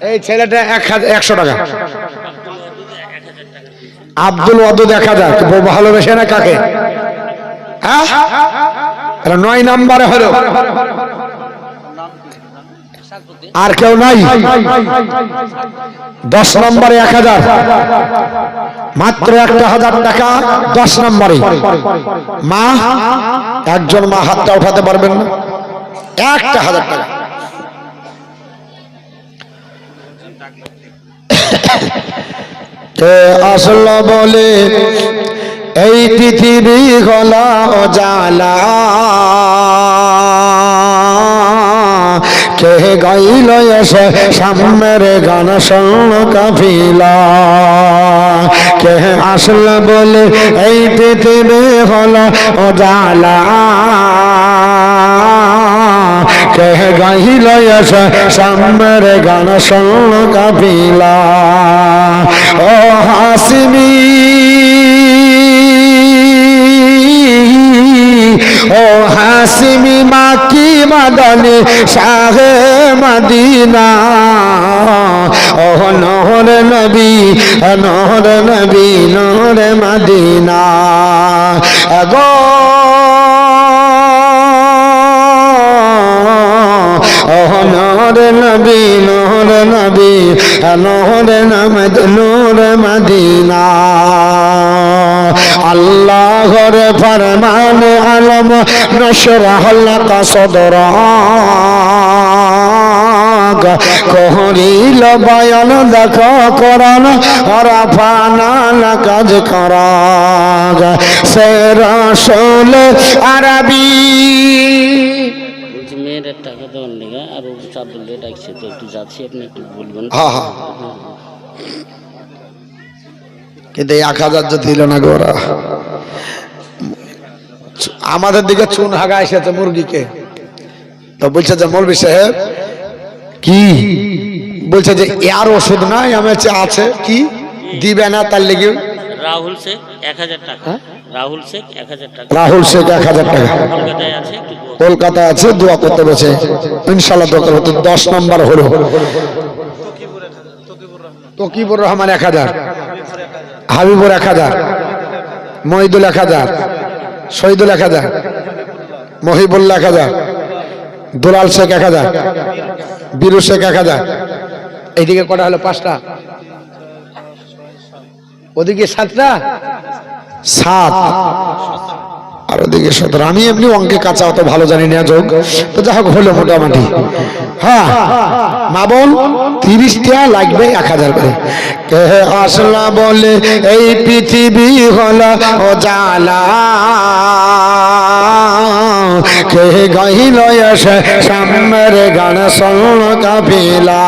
এই ছেলেটা 100 টাকা। আব্দুল ওয়াদুদ 1000। বউ ভালোবেসে না কাকে? 9 নাম্বারে হলো। আর কেউ নাই? 10 নম্বরে 1000, মাত্র 1000 টাকা 10 নম্বরে। মা, একজন মা হাতটা উঠাতে পারবেন না? 1000 টাকা। কে আসলো বলে এই পৃথিবী হলো জালা, কে গাইল এসে সামনের গান শোন কাফিলা। কে আসলো বলে এই পৃথিবী হলো জালা, কে গাইল এসে সামনের গান শোন কাফিলা। ও হাসিমি, ও হাসিমি মাকি মাদানি শাহে মদিনা। ও নূর নবী, নূর নবী, নূর মদিনা। গো নবী নূর নবী নূর নামদ নূর মদিনা আল্লাহর ফরমান আলম নশরাহ লাকা সদরাক কহরিল বয়ান দেখো কোরআন রাফানা লাকাজ করাক সে রাসূল আরবি বলছি মেয়ের টাকা দেওয়ার লেগে আর ও চাদর দিয়ে ডাকছে তো একটু যাচ্ছি আপনি একটু বলবেন হ্যাঁ হ্যাঁ কিন্তু 1000 যে দিল না গোরা আমাদের দিকে চুন হাগা এসেছে মুরগিকে তো বলছে যে মৌলভী সাহেব কি বলছে যে আর ওষুধ নাই আমি আছে কি দিবে না তার লেগে রাহুল শেখ 1000 টাকা রাহুল শেখ 1000 টাকা রাহুল শেখ 1000 টাকা কলকাতায় আছে একটু কলকাতায় আছে দোয়া করতে বসে ইনশাআল্লাহ দোয়া করতে 10 নম্বর হলো তকিবুর রহমান 1000 হাবিবুর 1000 মহিদুল 1000 শহীদুল 1000 মহিবুল্লাহ 1000 দুলাল শেখ 1000 বীরু শেখ 1000 এইদিকে কটা হলো 5টা ওদিকে 7টা 7 আর ওদিকে 17 আমি এমনি অঙ্কে কাঁচা অত ভালো জানি না যোগ তো যা হোক হলো মোটামুটি হ্যাঁ মা বোন 30টা লাগবে 1000 করে কে আসলা বলে এই পৃথিবী হলো ও জালা কে গাইল এসে সামনের গান শোন কাফিলা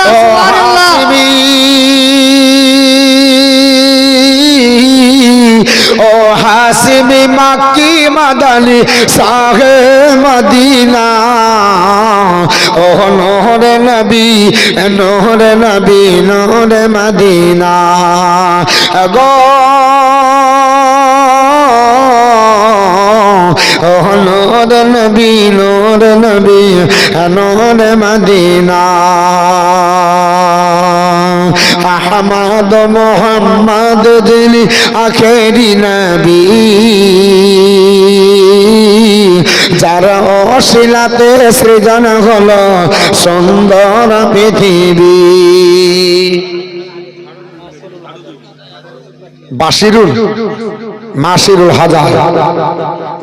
সুবহানাল্লাহ, সুবহানাল্লাহ। ও হাসিমি মাক্কি মাদানি সাহে মদিনা ও নোরে নবী নোরে নবী নোরে মদিনা গো ও নোরে নবী নোরে নবী নোরে মদিনা আহমদ মোহাম্মদ যিনি আখেরি নবী যার অশিলাতে সৃজন হলো সুন্দর পৃথিবী বাসিরুল মাসিরুল হাজার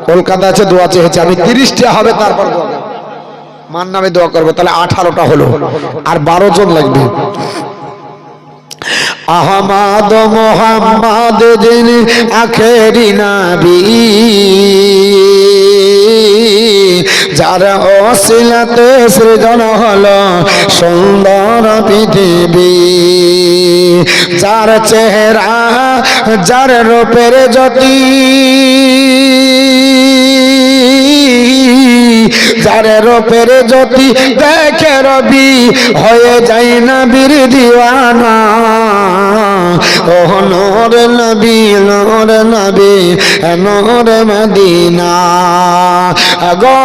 কলকাতা আছে দোয়া চেয়েছে আমি 30টা হবে তারপর দোয়া করব মান নামে দোয়া করবো তাহলে 18টা হলো আর 12 জন লাগবে আহমদ মোহাম্মদ যিনি আখেরি নবী যার অশিলাতে সৃজন হলো সুন্দর পৃথিবী যার চেহারা যার রূপের জ্যোতি যার রূপের জ্যোতি দেখে রবি হয়ে যায় নবীর দিওয়ানা ও নূর নবী নূর নবী নূর মদিনা গো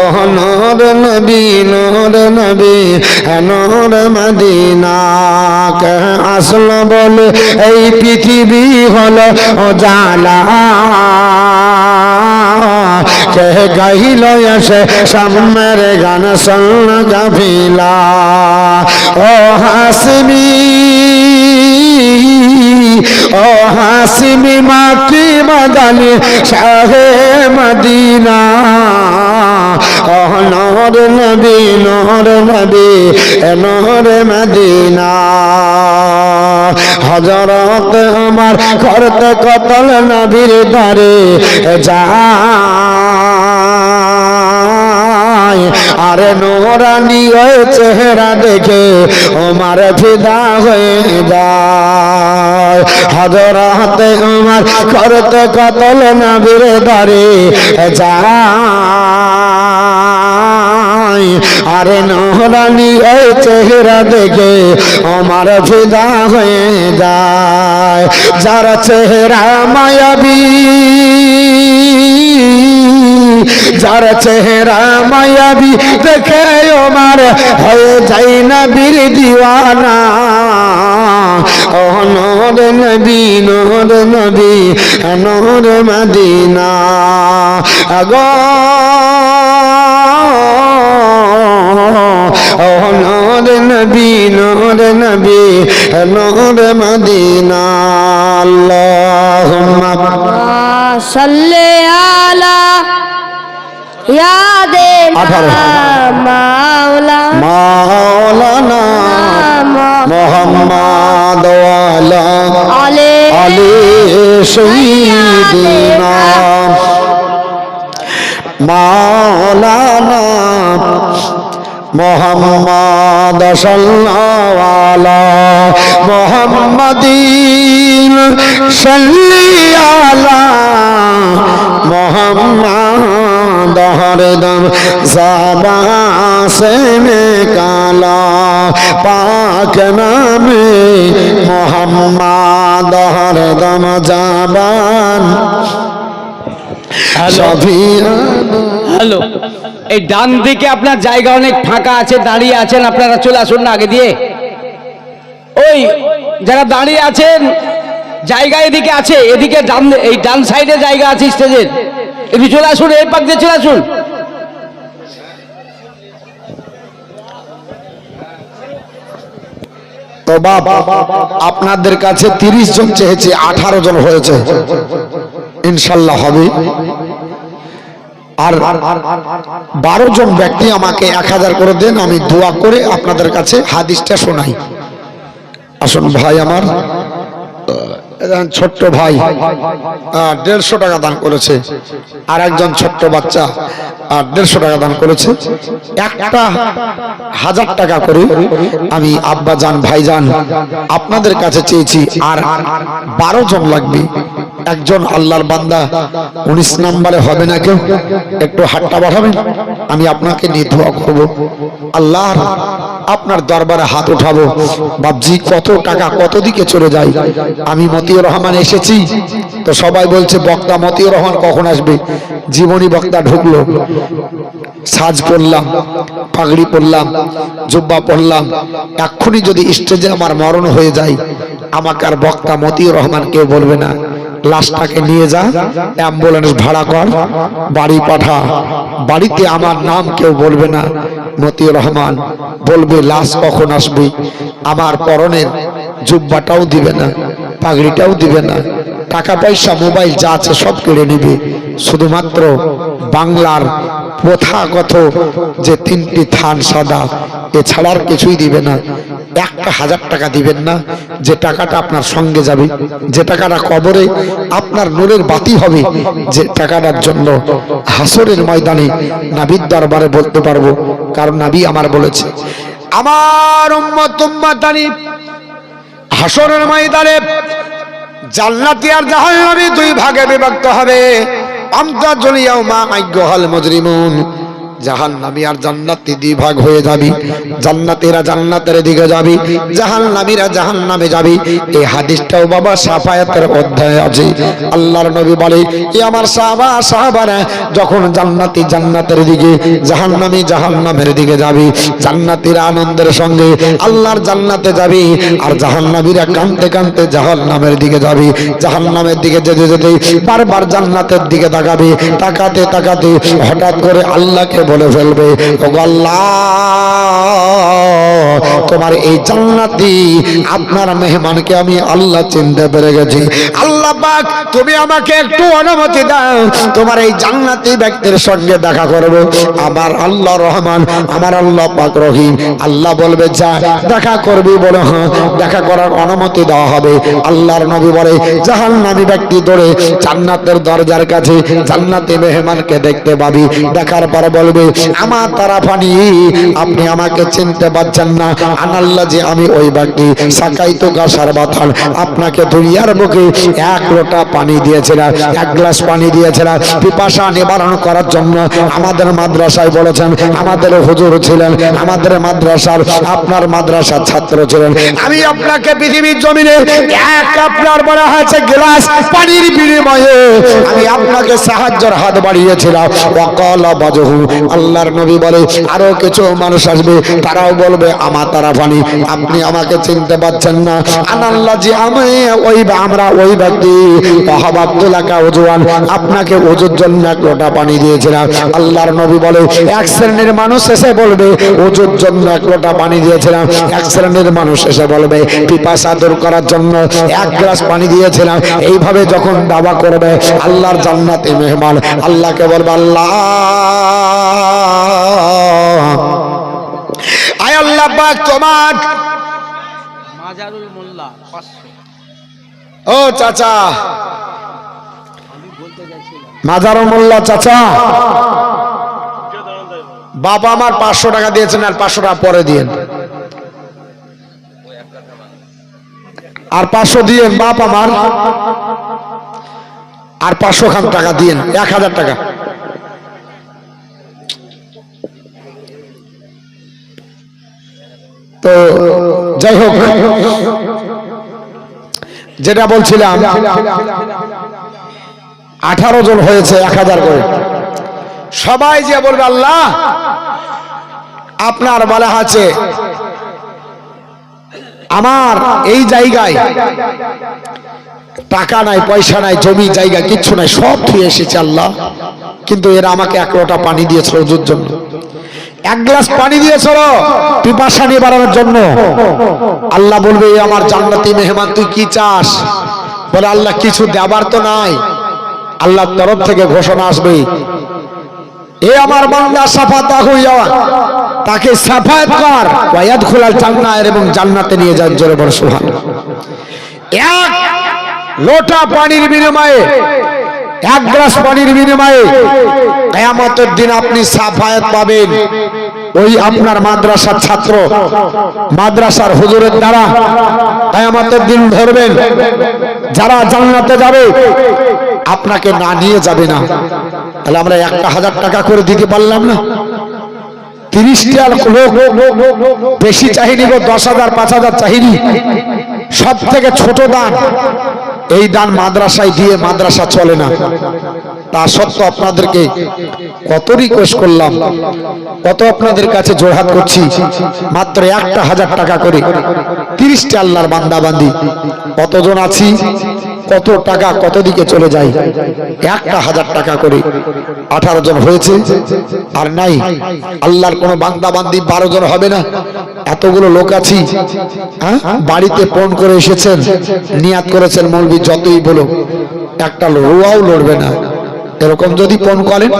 ও নূর নবী নূর নবী নূর মদিনা কে আসলো বলে এই পৃথিবী হলো জালা কে গাইল এসে সামনের গান শোন কাফিলা ও হাসিমি ও হাসিমি মাকি মাদানি শাহে মদিনা ও নূর নবী নূর নবী নূর মদিনা হযরত আমার করতে কতল নবীর দারে যায় আরে নূরানি ওই চেহারা দেখে ওমর ফিদা হয়ে যায় হযরত আমার করতে কতল নবীর দারে যায় আরে নূরানি ওই চেহারা দেখে ওমর ফিদা হয়ে যায় যার চেহারা মায়াবী যার চেহারা মায়াবী দেখে আমার হয়ে যাই নবীর দিওয়ানা ও নূর নবী নূর মদিনা আগো ও নূর নবী নূর মদিনা আল্লাহুম্মা সাল্লি আলা ইয়াদিনা 18 মাওলানা মুহাম্মদ ওয়ালা আলী সাইয়্যিদিনা মাওলানা মুহাম্মদ সাল্লাল্লাহু আলা মুহাম্মাদিন সাল্লি আলা মুহাম্মদ হরদম ज़बां से निकाला पाक नामे मुहम्मद हरदम ज़बान হ্যালো, এই ডান দিকে আপনার জায়গা অনেক ফাঁকা আছে, দাঁড়িয়ে আছেন আপনারা, চলে আসুন না আগে দিয়ে। ওই যারা দাঁড়িয়ে আছেন জায়গা এদিকে আছে, এদিকে ডান, এই ডান সাইডে জায়গা আছে স্টেজের, একটু চলে আসুন, এই পাক দিয়ে চলে আসুন। তো বাপ আপনাদের কাছে 30 জন চেয়েছে, 18 জন হয়েছে, ইনশাল্লাহ হবে। আর 12 জন ব্যক্তি আমাকে 1000 করে দেন, আমি দোয়া করে আপনাদের কাছে হাদিসটা শোনাই। আসুন ভাই আমার, ছোট্ট ভাই 150 টাকা দান করেছে, আর একজন ছোট্ট বাচ্চা 150 টাকা দান করেছে। একটা 1000 টাকা করে আমি আব্বা জান ভাই জান আপনাদের কাছে চেয়েছি, আর 12 জন লাগবে। একজন আল্লাহর বান্দা 19 নম্বরে হবে না কেউ, একটু হাতটা বাড়াবেন, আমি আপনাকে নিয়ে দোয়া করব। আল্লাহর আপনার দরবারে হাত উঠাবো। বাবজি কত টাকা কত দিকে চলে যায়। আমি মতিউর রহমান এসেছি তো সবাই বলছে বক্তা মতিউর রহমান কখন আসবে। জীবনী বক্তা ঢুকলো, সাজ পড়লাম, পাগড়ি পরলাম, জুব্বা পরলাম, এক্ষুনি যদি স্টেজে আমার মরণ হয়ে যায় আমাকে আর বক্তা মতিউর রহমান কেউ বলবে না। লাশটাকে নিয়ে যা, অ্যাম্বুলেন্স ভাড়া কর, বাড়ি পাঠা, বাড়িতে আমার নাম কেউ বলবে না, মতিউর রহমান বলবে লাশ কখন আসবে। আমার পরনের জুব্বাটাও দিবে না, পাগড়িটাও দিবে না, টাকা পয়সা মোবাইল যা আছে সব কেড়ে নেবে। শুধুমাত্র বাংলার প্রথাগত যে 3টি থান সাদা, এছাড়ার কিছুই দিবে না। 1000 টাকা দিবেন না, যে টাকাটা আপনার সঙ্গে যাবে, যে টাকাটা কবরে আপনার নূরের বাতি হবে, যে টাকাটার জন্য হাসরের ময়দানে নবীর দরবারে বলতে পারবো। কারণ নবী আমার বলেছে, আমার উম্মত উম্মতানি হাসরের ময়দানে জান্নাতি আর জাহান্নামী 2 ভাগে বিভক্ত হবে। আমতাজুল ইয়াউমা আইয়ুহাল মুজরিমুন, জাহান্নামী আর জান্নাতি 2 ভাগ হয়ে যাবে। জান্নাতীরা জান্নাতের দিকে যাবে, জাহান্নামীরা জাহান্নামে যাবে। এই হাদিসটাও বাবা শাফায়াতের অধ্যায়ে আছে। আল্লাহর নবী বলে, এ আমার সাহাবারা যখন জান্নাতি জান্নাতের দিকে, জাহান্নামী জাহান্নামের দিকে যাবে, জান্নাতীরা আনন্দের সঙ্গে আল্লাহর জান্নাতে যাবে, আর জাহান্নামীরা কাঁদতে কাঁদতে জাহান্নামের দিকে যাবে। জাহান্নামের দিকে যেতে যেতে বারবার জান্নাতের দিকে তাকাবে, তাকাতে তাকাতে হঠাৎ করে আল্লাহকে বলে ফেলবে, ও আল্লাহ তোমার এই জান্নাতি আপনার মেহমানকে আমি আল্লাহ চিনতে পেরে গেছি। আল্লাহ পাক তুমি আমাকে একটু অনুমতি দাও, তোমার এই জান্নাতি ব্যক্তির সঙ্গে দেখা করব। আমার আল্লাহ রহমান, আমার আল্লাহ পাক রহিম। আল্লাহ বলবে যা দেখা করবি, বলে হ্যাঁ, দেখা করার অনুমতি দেওয়া হবে। আল্লাহর নবী বলে, জাহান্নামী ব্যক্তি দৌড়ে জান্নাতের দরজার কাছে জান্নাতি মেহমানকে দেখতে পাবি, দেখার পর বলবে বলবে আমার তারা পানি, আপনি আমাকে চিনতে পারছেন না, আনাল্লাহ যে আমি ওই ব্যক্তি সাকাই তো গাছার বাতাল, আপনাকে দুনিয়ার বুকে এক লোটা পানি দিয়েছিলাম, এক গ্লাস পানি দিয়েছিলাম পিপাসা নিবারণ করার জন্য। আমাদের মাদ্রাসায় বলেছেন, আমাদের হুজুর ছিলেন, আমাদের মাদ্রাসার আপনার মাদ্রাসার ছাত্র ছিলেন, আমি আপনাকে পৃথিবীর জমিনে এক আপনার বলা হয়েছে গ্লাস পানির বিনিময়ে আমি আপনাকে সাহায্যের হাত বাড়িয়েছিলাম। ওয়াকালা বাজহু, আল্লাহর নবী বলে আরো কিছু মানুষ আসবে, তারাও বলবে আমার তারা পানি, আপনি আমাকে চিনতে পারছেন না, আনাল্লাহ যে আমি ওই আমরা ওই ব্যক্তি আহবাবতুল্লাহকে ওজুয়ান, আপনাকে ওজুর জন্য এক লোটা পানি দিয়েছিলাম। আল্লাহর নবী বলে এক শ্রেণীর মানুষ এসে বলবে ওজুর জন্য এক লোটা পানি দিয়েছিলাম, এক শ্রেণীর মানুষ এসে বলবে পিপাসা দূর করার জন্য এক গ্লাস পানি দিয়েছিলাম। এইভাবে যখন দাবা করবে আল্লাহর জান্নাতে মেহমান, আল্লাহকে বলবে আল্লাহ আয় আল্লাহ পাক তোমার মাজারুল মোল্লা 500। ও চাচা, মাজারুল মোল্লা চাচা, বাবা আমার 500 টাকা দিয়েছেন, আর 500 টাকা পরে দিয়েন, আর 500 দিয়েন বাপ আমার, আর 500 খান টাকা দিয়েন, 1000 টাকা। তো যাই হোক, যেটা বলছিলাম 18 জন হয়েছে 1000 করে, সবাই যে বলবে আল্লাহ আপনার বলা আছে আমার এই জায়গায় টাকা নাই, পয়সা নাই, জমি জায়গা কিচ্ছু নাই, সব থুয়ে এসেছে আল্লাহ, কিন্তু এরা আমাকে এক লোটা পানি দিয়েছিল ওজুর জন্য, এক গ্লাস পানি দিয়েছিল পিপাসা নিবারণের জন্য। আল্লাহ বলবে আমার জান্নাতি মেহমান তুই কি চাস? বলে আল্লাহ কিছু দেবার তো নাই। আল্লাহর তরফ থেকে ঘোষণা আসবে এ আমার বান্দা সাফাতা হইয়া তাকে সাফায়াত কর ওয়ায়াদখুলাল জান্নাহ, এবং জান্নাতে নিয়ে যান। জোরে বল সুবহানাল্লাহ। এক লোটা পানির বিনিময়ে, এক গ্লাস পানির বিনিময়ে কিয়ামতের দিন আপনি সাফায়াত পাবেন। ওই আপনার মাদ্রাসার ছাত্র, মাদ্রাসার হুজুরের দ্বারা কিয়ামতের দিন ধরবেন, যারা জান্নাতে যাবে আপনাকে না নিয়ে যাবে না। তাহলে আমরা 1000 টাকা করে দিতে পারলাম না? 30টা লোক বেশি চাহিনি গো, 10,000 5,000 চাহিনি। সব থেকে ছোট দান এই দান মাদ্রাসায় দিয়ে মাদ্রাসা চলে না। তা সত্ত্বেও আপনাদেরকে কত রিকোয়েস্ট করলাম, কত আপনাদের কাছে জোড়হাত করছি, মাত্র 1000 টাকা করে 30টা আল্লাহর বান্দা বান্দি কতজন আছি, কত টাকা কত দিকে চলে যায়। 1000 টাকা করে 18 জন হয়েছে, আর নাই আল্লাহর কোন বান্দা বান্দি 12 জন হবে না? এতগুলো লোক আছি, বাড়িতে ফোন করে এসেছেন, নিয়াত করেছেন মৌলবি যতই বলো একটা রুয়াও লড়বে না। এরকম যদি ফোন করেন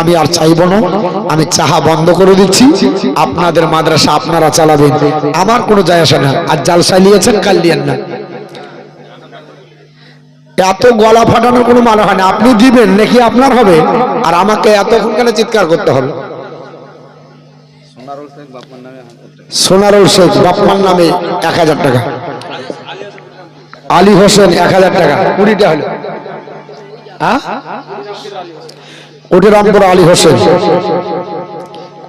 আমি আর চাইবো না, আমি চাহা বন্ধ করে দিচ্ছি, আপনাদের মাদ্রাসা আপনারা চালাবেন, আমার কোনো যায় আসে না। আর জালসা নিয়েছেন কাল দিয়েন না। এত গলা ফাটানোর কোনো মানে হয় না। আপনি দিবেন নাকি আপনার হবে, আর আমাকে এতক্ষণ কেন চিৎকার করতে হবে? সোনারুল শেখ বাপমার নামে 1000 টাকা, আলী হোসেন 1000 টাকা, 20টা হলো। ওটি রামপুর আলী হোসেন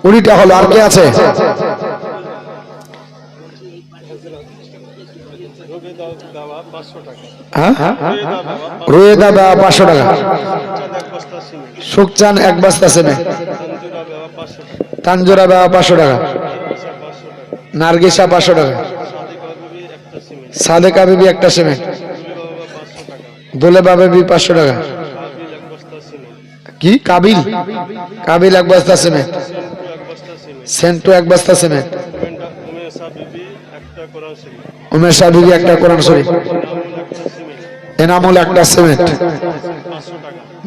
20টা হলো। আর কে আছে? রোয়েদা দেওয়া 500 টাকা, সুখচান 1 বস্তা সিমেন্ট, তানজোরা দেওয়া 500 টাকা, নার্গিসা 500 টাকা, সাদেকা বিবি একটা সিমেন্ট, দোলেবা বিবি 500 টাকা, কি কাবিল 1 বস্তা সিমেন্ট, সেন্টু 1 বস্তা সিমেন্ট, উমেশা বিবি একটা কোরআন শরীফ, এনামুল একটা সিমেন্ট,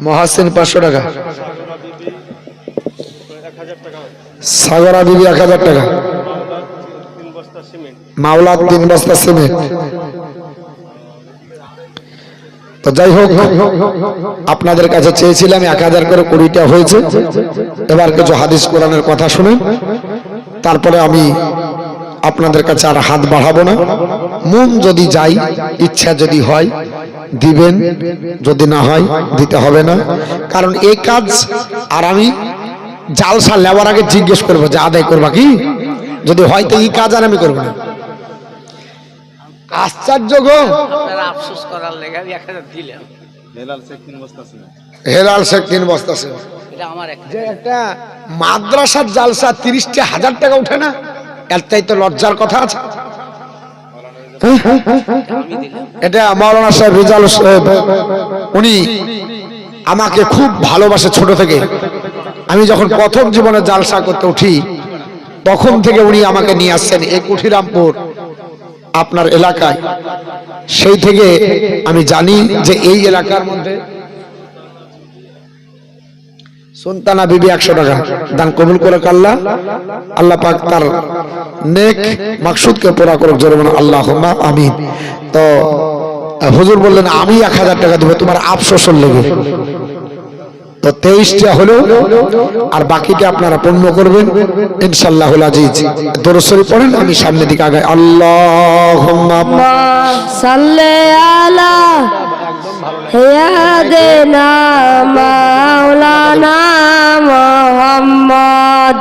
মহাসিন 500 টাকা, সাগরা বিবি 1000 টাকা, মাওলাদ 3 বস্তা সিমেন্ট, তো যাই হোক, আপনাদের কাছে চেয়েছিলাম 1000 করে 20টা হয়েছে। এবার কিছু হাদিস কোরআনের কথা শুনুন, তারপরে আমি আপনাদের কাছে আর হাত বাড়াবো না। মন যদি যাই, ইচ্ছা যদি হয় দিবেন, যদি না হয় দিতে হবে না। কারণ এই কাজ আর আমি জালসা নেওয়ার আগে জিজ্ঞেস করবো যে আদায় করবা কি, যদি হয় তো এই কাজ আর আমি করবো না। আশ্চর্য গো, আফসোস করার লেগে আমি 1000 দিলাম। হেলাল শেখ 3 বস্তা আছে। এটা আমার যে একটা মাদ্রাসার জালসা 30,000 টাকা উঠে না, এর চাইতে লজ্জার কথা আছে? এটা মাওলানা সাহেব রিজাল সাহেব, উনি আমাকে খুব ভালোবাসে ছোট থেকে। আমি যখন প্রথম জীবনে জালসা করতে উঠি তখন থেকে উনি আমাকে নিয়ে আসছেন এই কুঠিরামপুর আপনার এলাকায়। সেই থেকে আমি জানি যে এই এলাকার মধ্যে সুলতানা বিবি 100 টাকা দান কবুল করে আল্লাহ, আল্লাহ পাক তার নেক মাকসুদকে পুরা করুক, জোরে বলুন আল্লাহুম্মা আমিন। তো হুজুর বললেন আমি 1000 টাকা দেব তোমার আফসোসের লেগে। তো 23টা হলো, আর বাকিটা আপনারা পূর্ণ করবেন ইনশাআল্লাহুল আজিজ। দরুদ শরীফ পড়েন, আমি সামনের দিকে আগাই। আল্লাহুম্মা সাল্লি আলা সাইয়্যিদিনা মাওলানা মুহাম্মদ।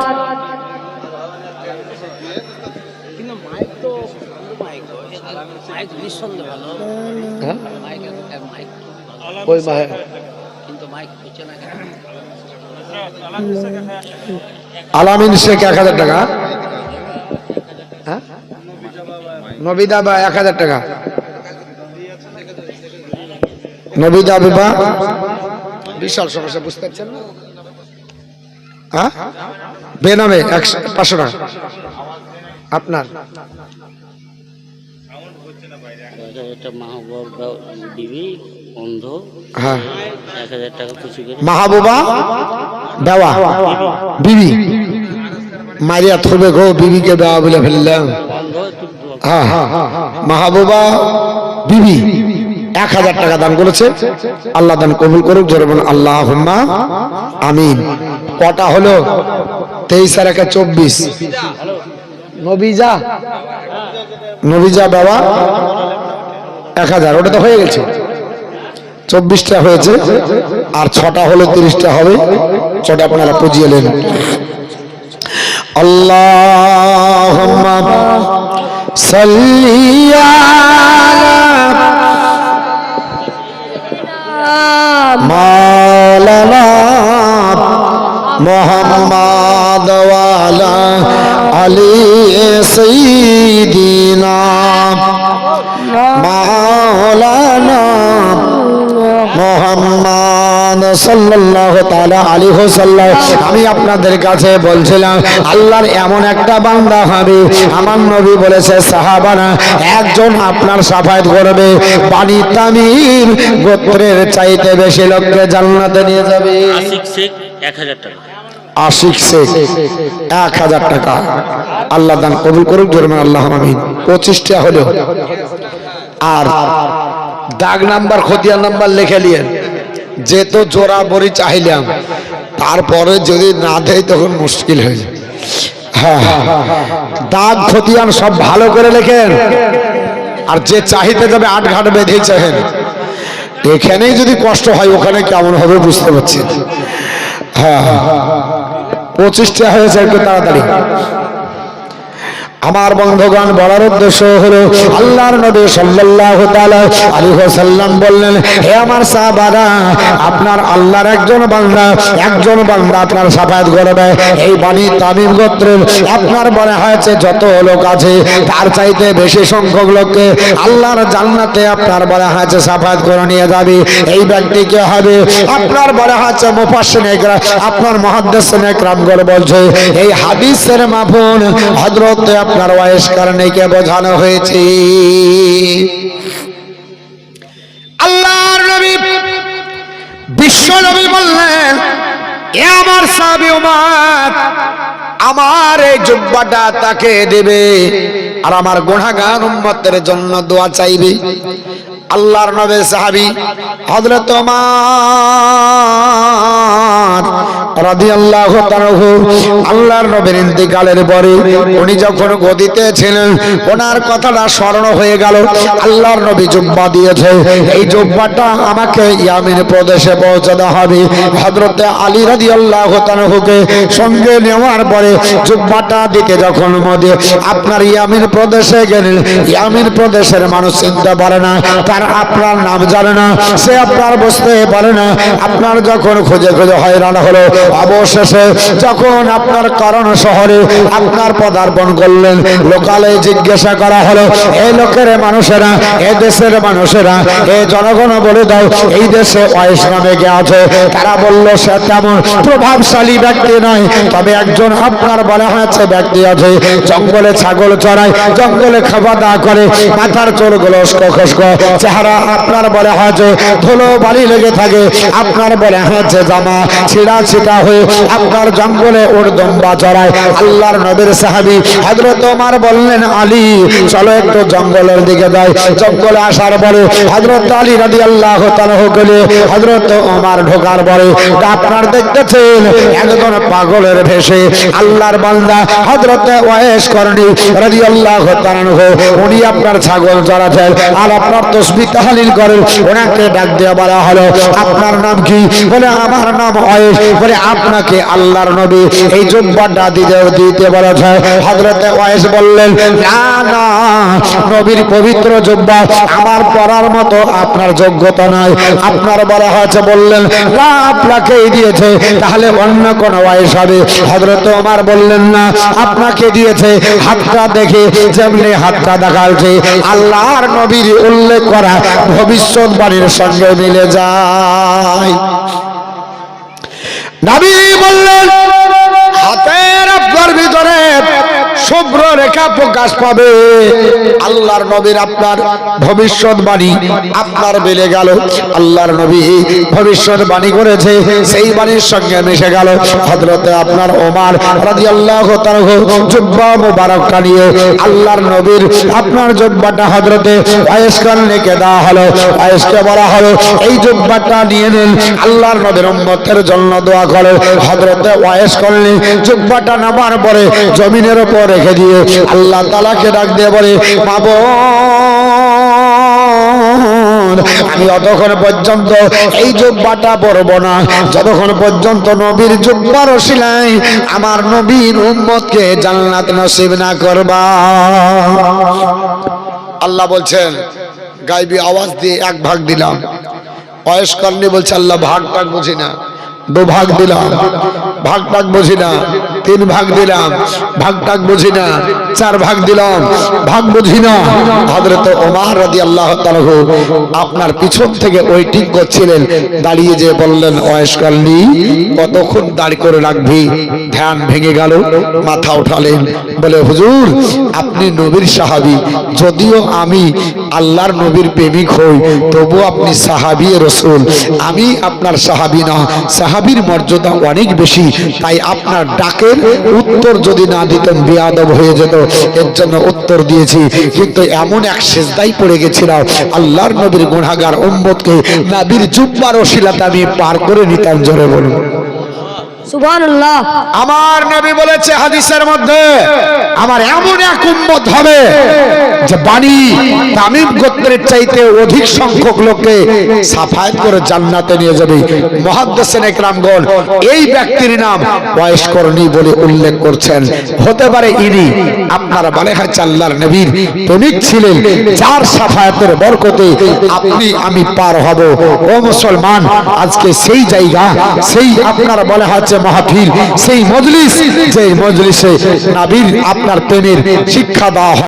ওই মাহে আলামিন শেখ 1000 টাকা, নবিদা বা 1000 টাকা, নবিদা বিবা বিশাল সমস্যা, বুঝতে পারছেন না? হ্যাঁ, বেনামে 500 টাকা আপনার। এটা মাহবুবা বিবি অন্ধ, হ্যাঁ 1000 টাকা খুশি করে। মাহবুবা বেওয়া বিবি মারিয়া থবে গো, বিবিকে বেওয়া বলে ফেললাম। হ্যাঁ মাহবুবা বিবি 1000 টাকা দান করেছে, আল্লাহ দান কবুল করুক, জোরে বলুন আল্লাহুম্মা আমিন। কটা হলো? 23 আর 1 24। নবিজা বাবা 1000, ওটা তো হয়ে গেছে। 24টা হয়েছে, আর 6টা হলো, 30টা হবে। 6টা আপনারা পুজিয়ে নেন। আল্লাহুম্মা সাল্লি আলা মাওলানা মুহাম্মদ ওয়া আলা আলি সাইয়্যিদিনা মাওলানা মুহাম্মদ সাল্লাল্লাহু তাআলা আলাইহি ওয়াসাল্লাম। আমি আপনাদের কাছে বলছিলাম আল্লাহর এমন একটা বান্দা হবে, আমার নবী বলেছে সাহাবারা একজন আপনার সাফায়াত করবে, বানি তামিম গোত্রের চাইতে বেশি লোককে জান্নাতে নিয়ে যাবে। আশিক শেখ 1000 টাকা। আশিক শেখ 1000 টাকা, আল্লাহ দান কবুল করুক, জোরে বলুন আল্লাহুম্মা আমিন। 25টা হলো, আর দাগ নাম্বার খতিয়া নাম্বার লিখে নিয়েন। যে তো জোড়া বড়ি চাইলাম, তারপরে যদি না দেয় তখন মুশকিল হয়ে যায়। হ্যাঁ দাগ খতিয়ান সব ভালো করে লেখেন, আর যে চাহিতে যাবে 8 ঘাট বেঁধেই চাহেন। এখানেই যদি কষ্ট হয় ওখানে কেমন হবে বুঝতে পারছি। হ্যাঁ 25টা হয়েছে, একটু তাড়াতাড়ি। আমার বন্ধুগণ বলার উদ্দেশ্য হলো আল্লাহর নবী সাল্লাল্লাহু তাআলা আলাইহি ওয়াসাল্লাম বললেন, হে আমার সাহাবারা, আপনার আল্লাহর একজন বান্দা আপনার সাফায়াত করবে। এই বানি তামিম গোত্রের আপনার বলা হয়েছে যত লোক আছে তার চাইতে বেশি সংখ্যক লোককে আল্লাহর জান্নাতে আপনার বলা হয়েছে সাফায়াত করে নিয়ে যাবে। এই ব্যক্তিকে হবে আপনার বলা হয়েছে মুফাসসিরিন ইকরাম, আপনার মুহাদ্দিসিন ইকরামগণ বলছে এই হাদিসের মাফহুম হযরত আপনার ওয়াইস কারণীকে বোঝানো হয়েছে। আল্লাহর নবী বিশ্ব নবী বললেন, এ আমার সাহাবী উম্মত, আমার এই জুব্বাটা তাকে দেবে আর আমার গুনাহগার উম্মতের জন্য দোয়া চাইবে। আল্লাহর নবীর সাহাবী হযরত ওমর রাদিয়াল্লাহু তাআলা আল্লাহর নবীর ইন্তেকালের পরে উনি যখন গদিতে ছিলেন ওনার কথাটা স্মরণ হয়ে গেল। আল্লাহর নবী জুব্বা দিয়েছে, এই জুব্বাটা আমাকে ইয়ামিন প্রদেশে পৌঁছাতে হবে। হযরত আলী রাদিয়াল্লাহু তাআলাকে সঙ্গে নেওয়ার পরে জুব্বাটা দিতে যখন মধ্যে আপনার ইয়ামিন প্রদেশে গেলেন, ইয়ামিন প্রদেশের মানুষ চিনতে পারে না, তার আপনার নাম জানে না, সে আপনার বুঝতে পারে না। আপনার যখন খুঁজে খুঁজে হয়রান হলো, অবশেষে যখন আপনার কারণ শহরে আপনার পদার্পণ করলেন, লোকালে জিজ্ঞাসা করা হলো, এই লোকের মানুষেরা, এই দেশের মানুষেরা, এই জনগণ বলে দাও এই দেশে ওয়াইস নামে কে আছে? তারা বলল সে তেমন প্রভাবশালী ব্যক্তি নয়, তবে একজন আপনার বলা হয়েছে ব্যক্তি আছে, জঙ্গলে ছাগল চড়ায়, জঙ্গলে খাওয়া দাওয়া করে, মাথার চুলগুলো উস্কো চেহারা আপনার বলা হয়েছে ধুলো বালি লেগে থাকে, আপনার বলা হয়েছে জামা ছিঁড়া ছিটা হয়ে আপনার জঙ্গলে উর্দম্বা চড়ায়। আল্লাহর নবীর সাহাবী হযরত ওমর বললেন, আলী চলো একটু জঙ্গলের দিকে যাই। জঙ্গলে আসার পরে হযরত আলী রাদিয়াল্লাহু তাআলা গেলে হযরত ওমর ঢোকার পরে আপনার দেখতেছেন একজন পাগলের ভেষে আল্লাহর বান্দা হযরত ওয়াইস করনী রাদিয়াল্লাহু তাআলা উনি আপনার ছাগল চড়াচ্ছেন আর আপনার তাসবিহ তাহলিল করেন। ওনাকে ডাক দিয়ে বলা হলো, আপনার নাম কি? বলে আমার নাম ওয়াইস। বলে আপনাকে আল্লাহর নবী এই জুব্বাটা দিতে বলেছে। হযরত ওয়াইস বললেন, না না, নবীর পবিত্র জুব্বা আমার পরার মতো আপনার যোগ্যতা নাই, আপনার বলা হয়েছে। বললেন না, আপনাকেই দিয়েছে, তাহলে অন্য কোন ওয়াইস হবে? হযরত ওমর বললেন না, আপনাকে দিয়েছে। হাতটা দেখে যেমনি হাতটা দেখাচ্ছে আল্লাহর নবীর উল্লেখ করা ভবিষ্যৎবাণীর সঙ্গে মিলে যায়। নবী বললেন, হাতের আপনার ভিতরে শুভ্র রেখা প্রকাশ পাবে। আল্লাহর নবীর আপনার ভবিষ্যৎবাণী আপনার বেলে গেল। আল্লাহর নবী ভবিষ্যৎবাণী করেছে, সেই বাণীর সঙ্গে মিশে গেল। হযরতে আপনার ওমর রাদিয়াল্লাহু তাআলা জুব্বা মুবারকটা নিয়ে আল্লাহর নবীর আপনার জুব্বাটা হযরতে ওয়াইস করনীকে দেওয়া হলো। ওয়াইসকে বলা হলো, এই জুব্বাটা নিয়ে নেন, আল্লাহর নবীর উম্মতের জন্য দোয়া করে। হযরতে ওয়াইস করনী জুব্বাটা নামার পরে জমিনের উপর রেখে দিয়ে আল্লাহ তাআলাকে ডাক দিয়ে বলে, মাবুদ, আমি অতক্ষণ পর্যন্ত এই জুব্বাটা পরব না যতক্ষণ পর্যন্ত নবীর জুব্বার ওসিলায় আমার নবীর উম্মতকে জান্নাত নসিব না করবা। আল্লাহ বলছেন, গায়বী আওয়াজ দিয়ে এক ভাগ দিলাম। ওয়াইস করনী বলছে, আল্লাহ ভাগ বুঝি না, দু ভাগ দিলাম, ভাগ বুঝি না, তিন ভাগ দিলাম, ভাগ বুঝি না, চার ভাগ দিলাম, ভাগ বুঝি না। হযরত ওমর রাদিয়াল্লাহু তাআলা আপনার পিছন থেকে ওয়েটিং করছিলেন, দাঁড়িয়ে যে বললেন, ওয়াইস করনী কতক্ষণ দাঁড় করে রাখবি? ধ্যান ভেঙে গেল, মাথা উঠালেন, বলে, হুজুর আপনি নবীর সাহাবী, যদিও আমি আল্লাহর নবীর প্রেমিক হই, তবু আপনি সাহাবী রাসূল, আমি আপনার সাহাবী না। সাহাবীর মর্যাদা অনেক বেশি, তাই আপনার ডাকের উত্তর যদি না দিতেন বেয়াদব হয়ে যেত, এর জন্য উত্তর দিয়েছি। কিন্তু এমন এক সিজদায় পড়ে গেছিলাম, আল্লাহর নবীর গুনাহগার উম্মতকে নবীর জুব্বার ওসিলাতে আমি পার করে নিতাম। জোরে বলুন সুবহানাল্লাহ। আমার নবী বলেছে হাদিসের মধ্যে, আমার এমন এক উম্মত হবে যে বানি তামিম গোত্রের চাইতে অধিক সংখ্যক লোককে সাফায়াত করে জান্নাতে নিয়ে যাবে। মুহাদ্দিসিন ইকরামগণ এই ব্যক্তির নাম ওয়াইস করনী বলে উল্লেখ করছেন। হতে পারে ইনি আপনারা বলে হচ্ছে আল্লাহর নবীর প্রেমিক ছিলেন, যার সাফায়াতের বরকতে আপনি আমি পার হব। ও মুসলমান, আজকে সেই জায়গা, সেই আপনার বলে হচ্ছে মাহফিল, সেই মজলিস, যে মজলিসে নবীর আপনার প্রেমের শিক্ষা দেওয়া হয়।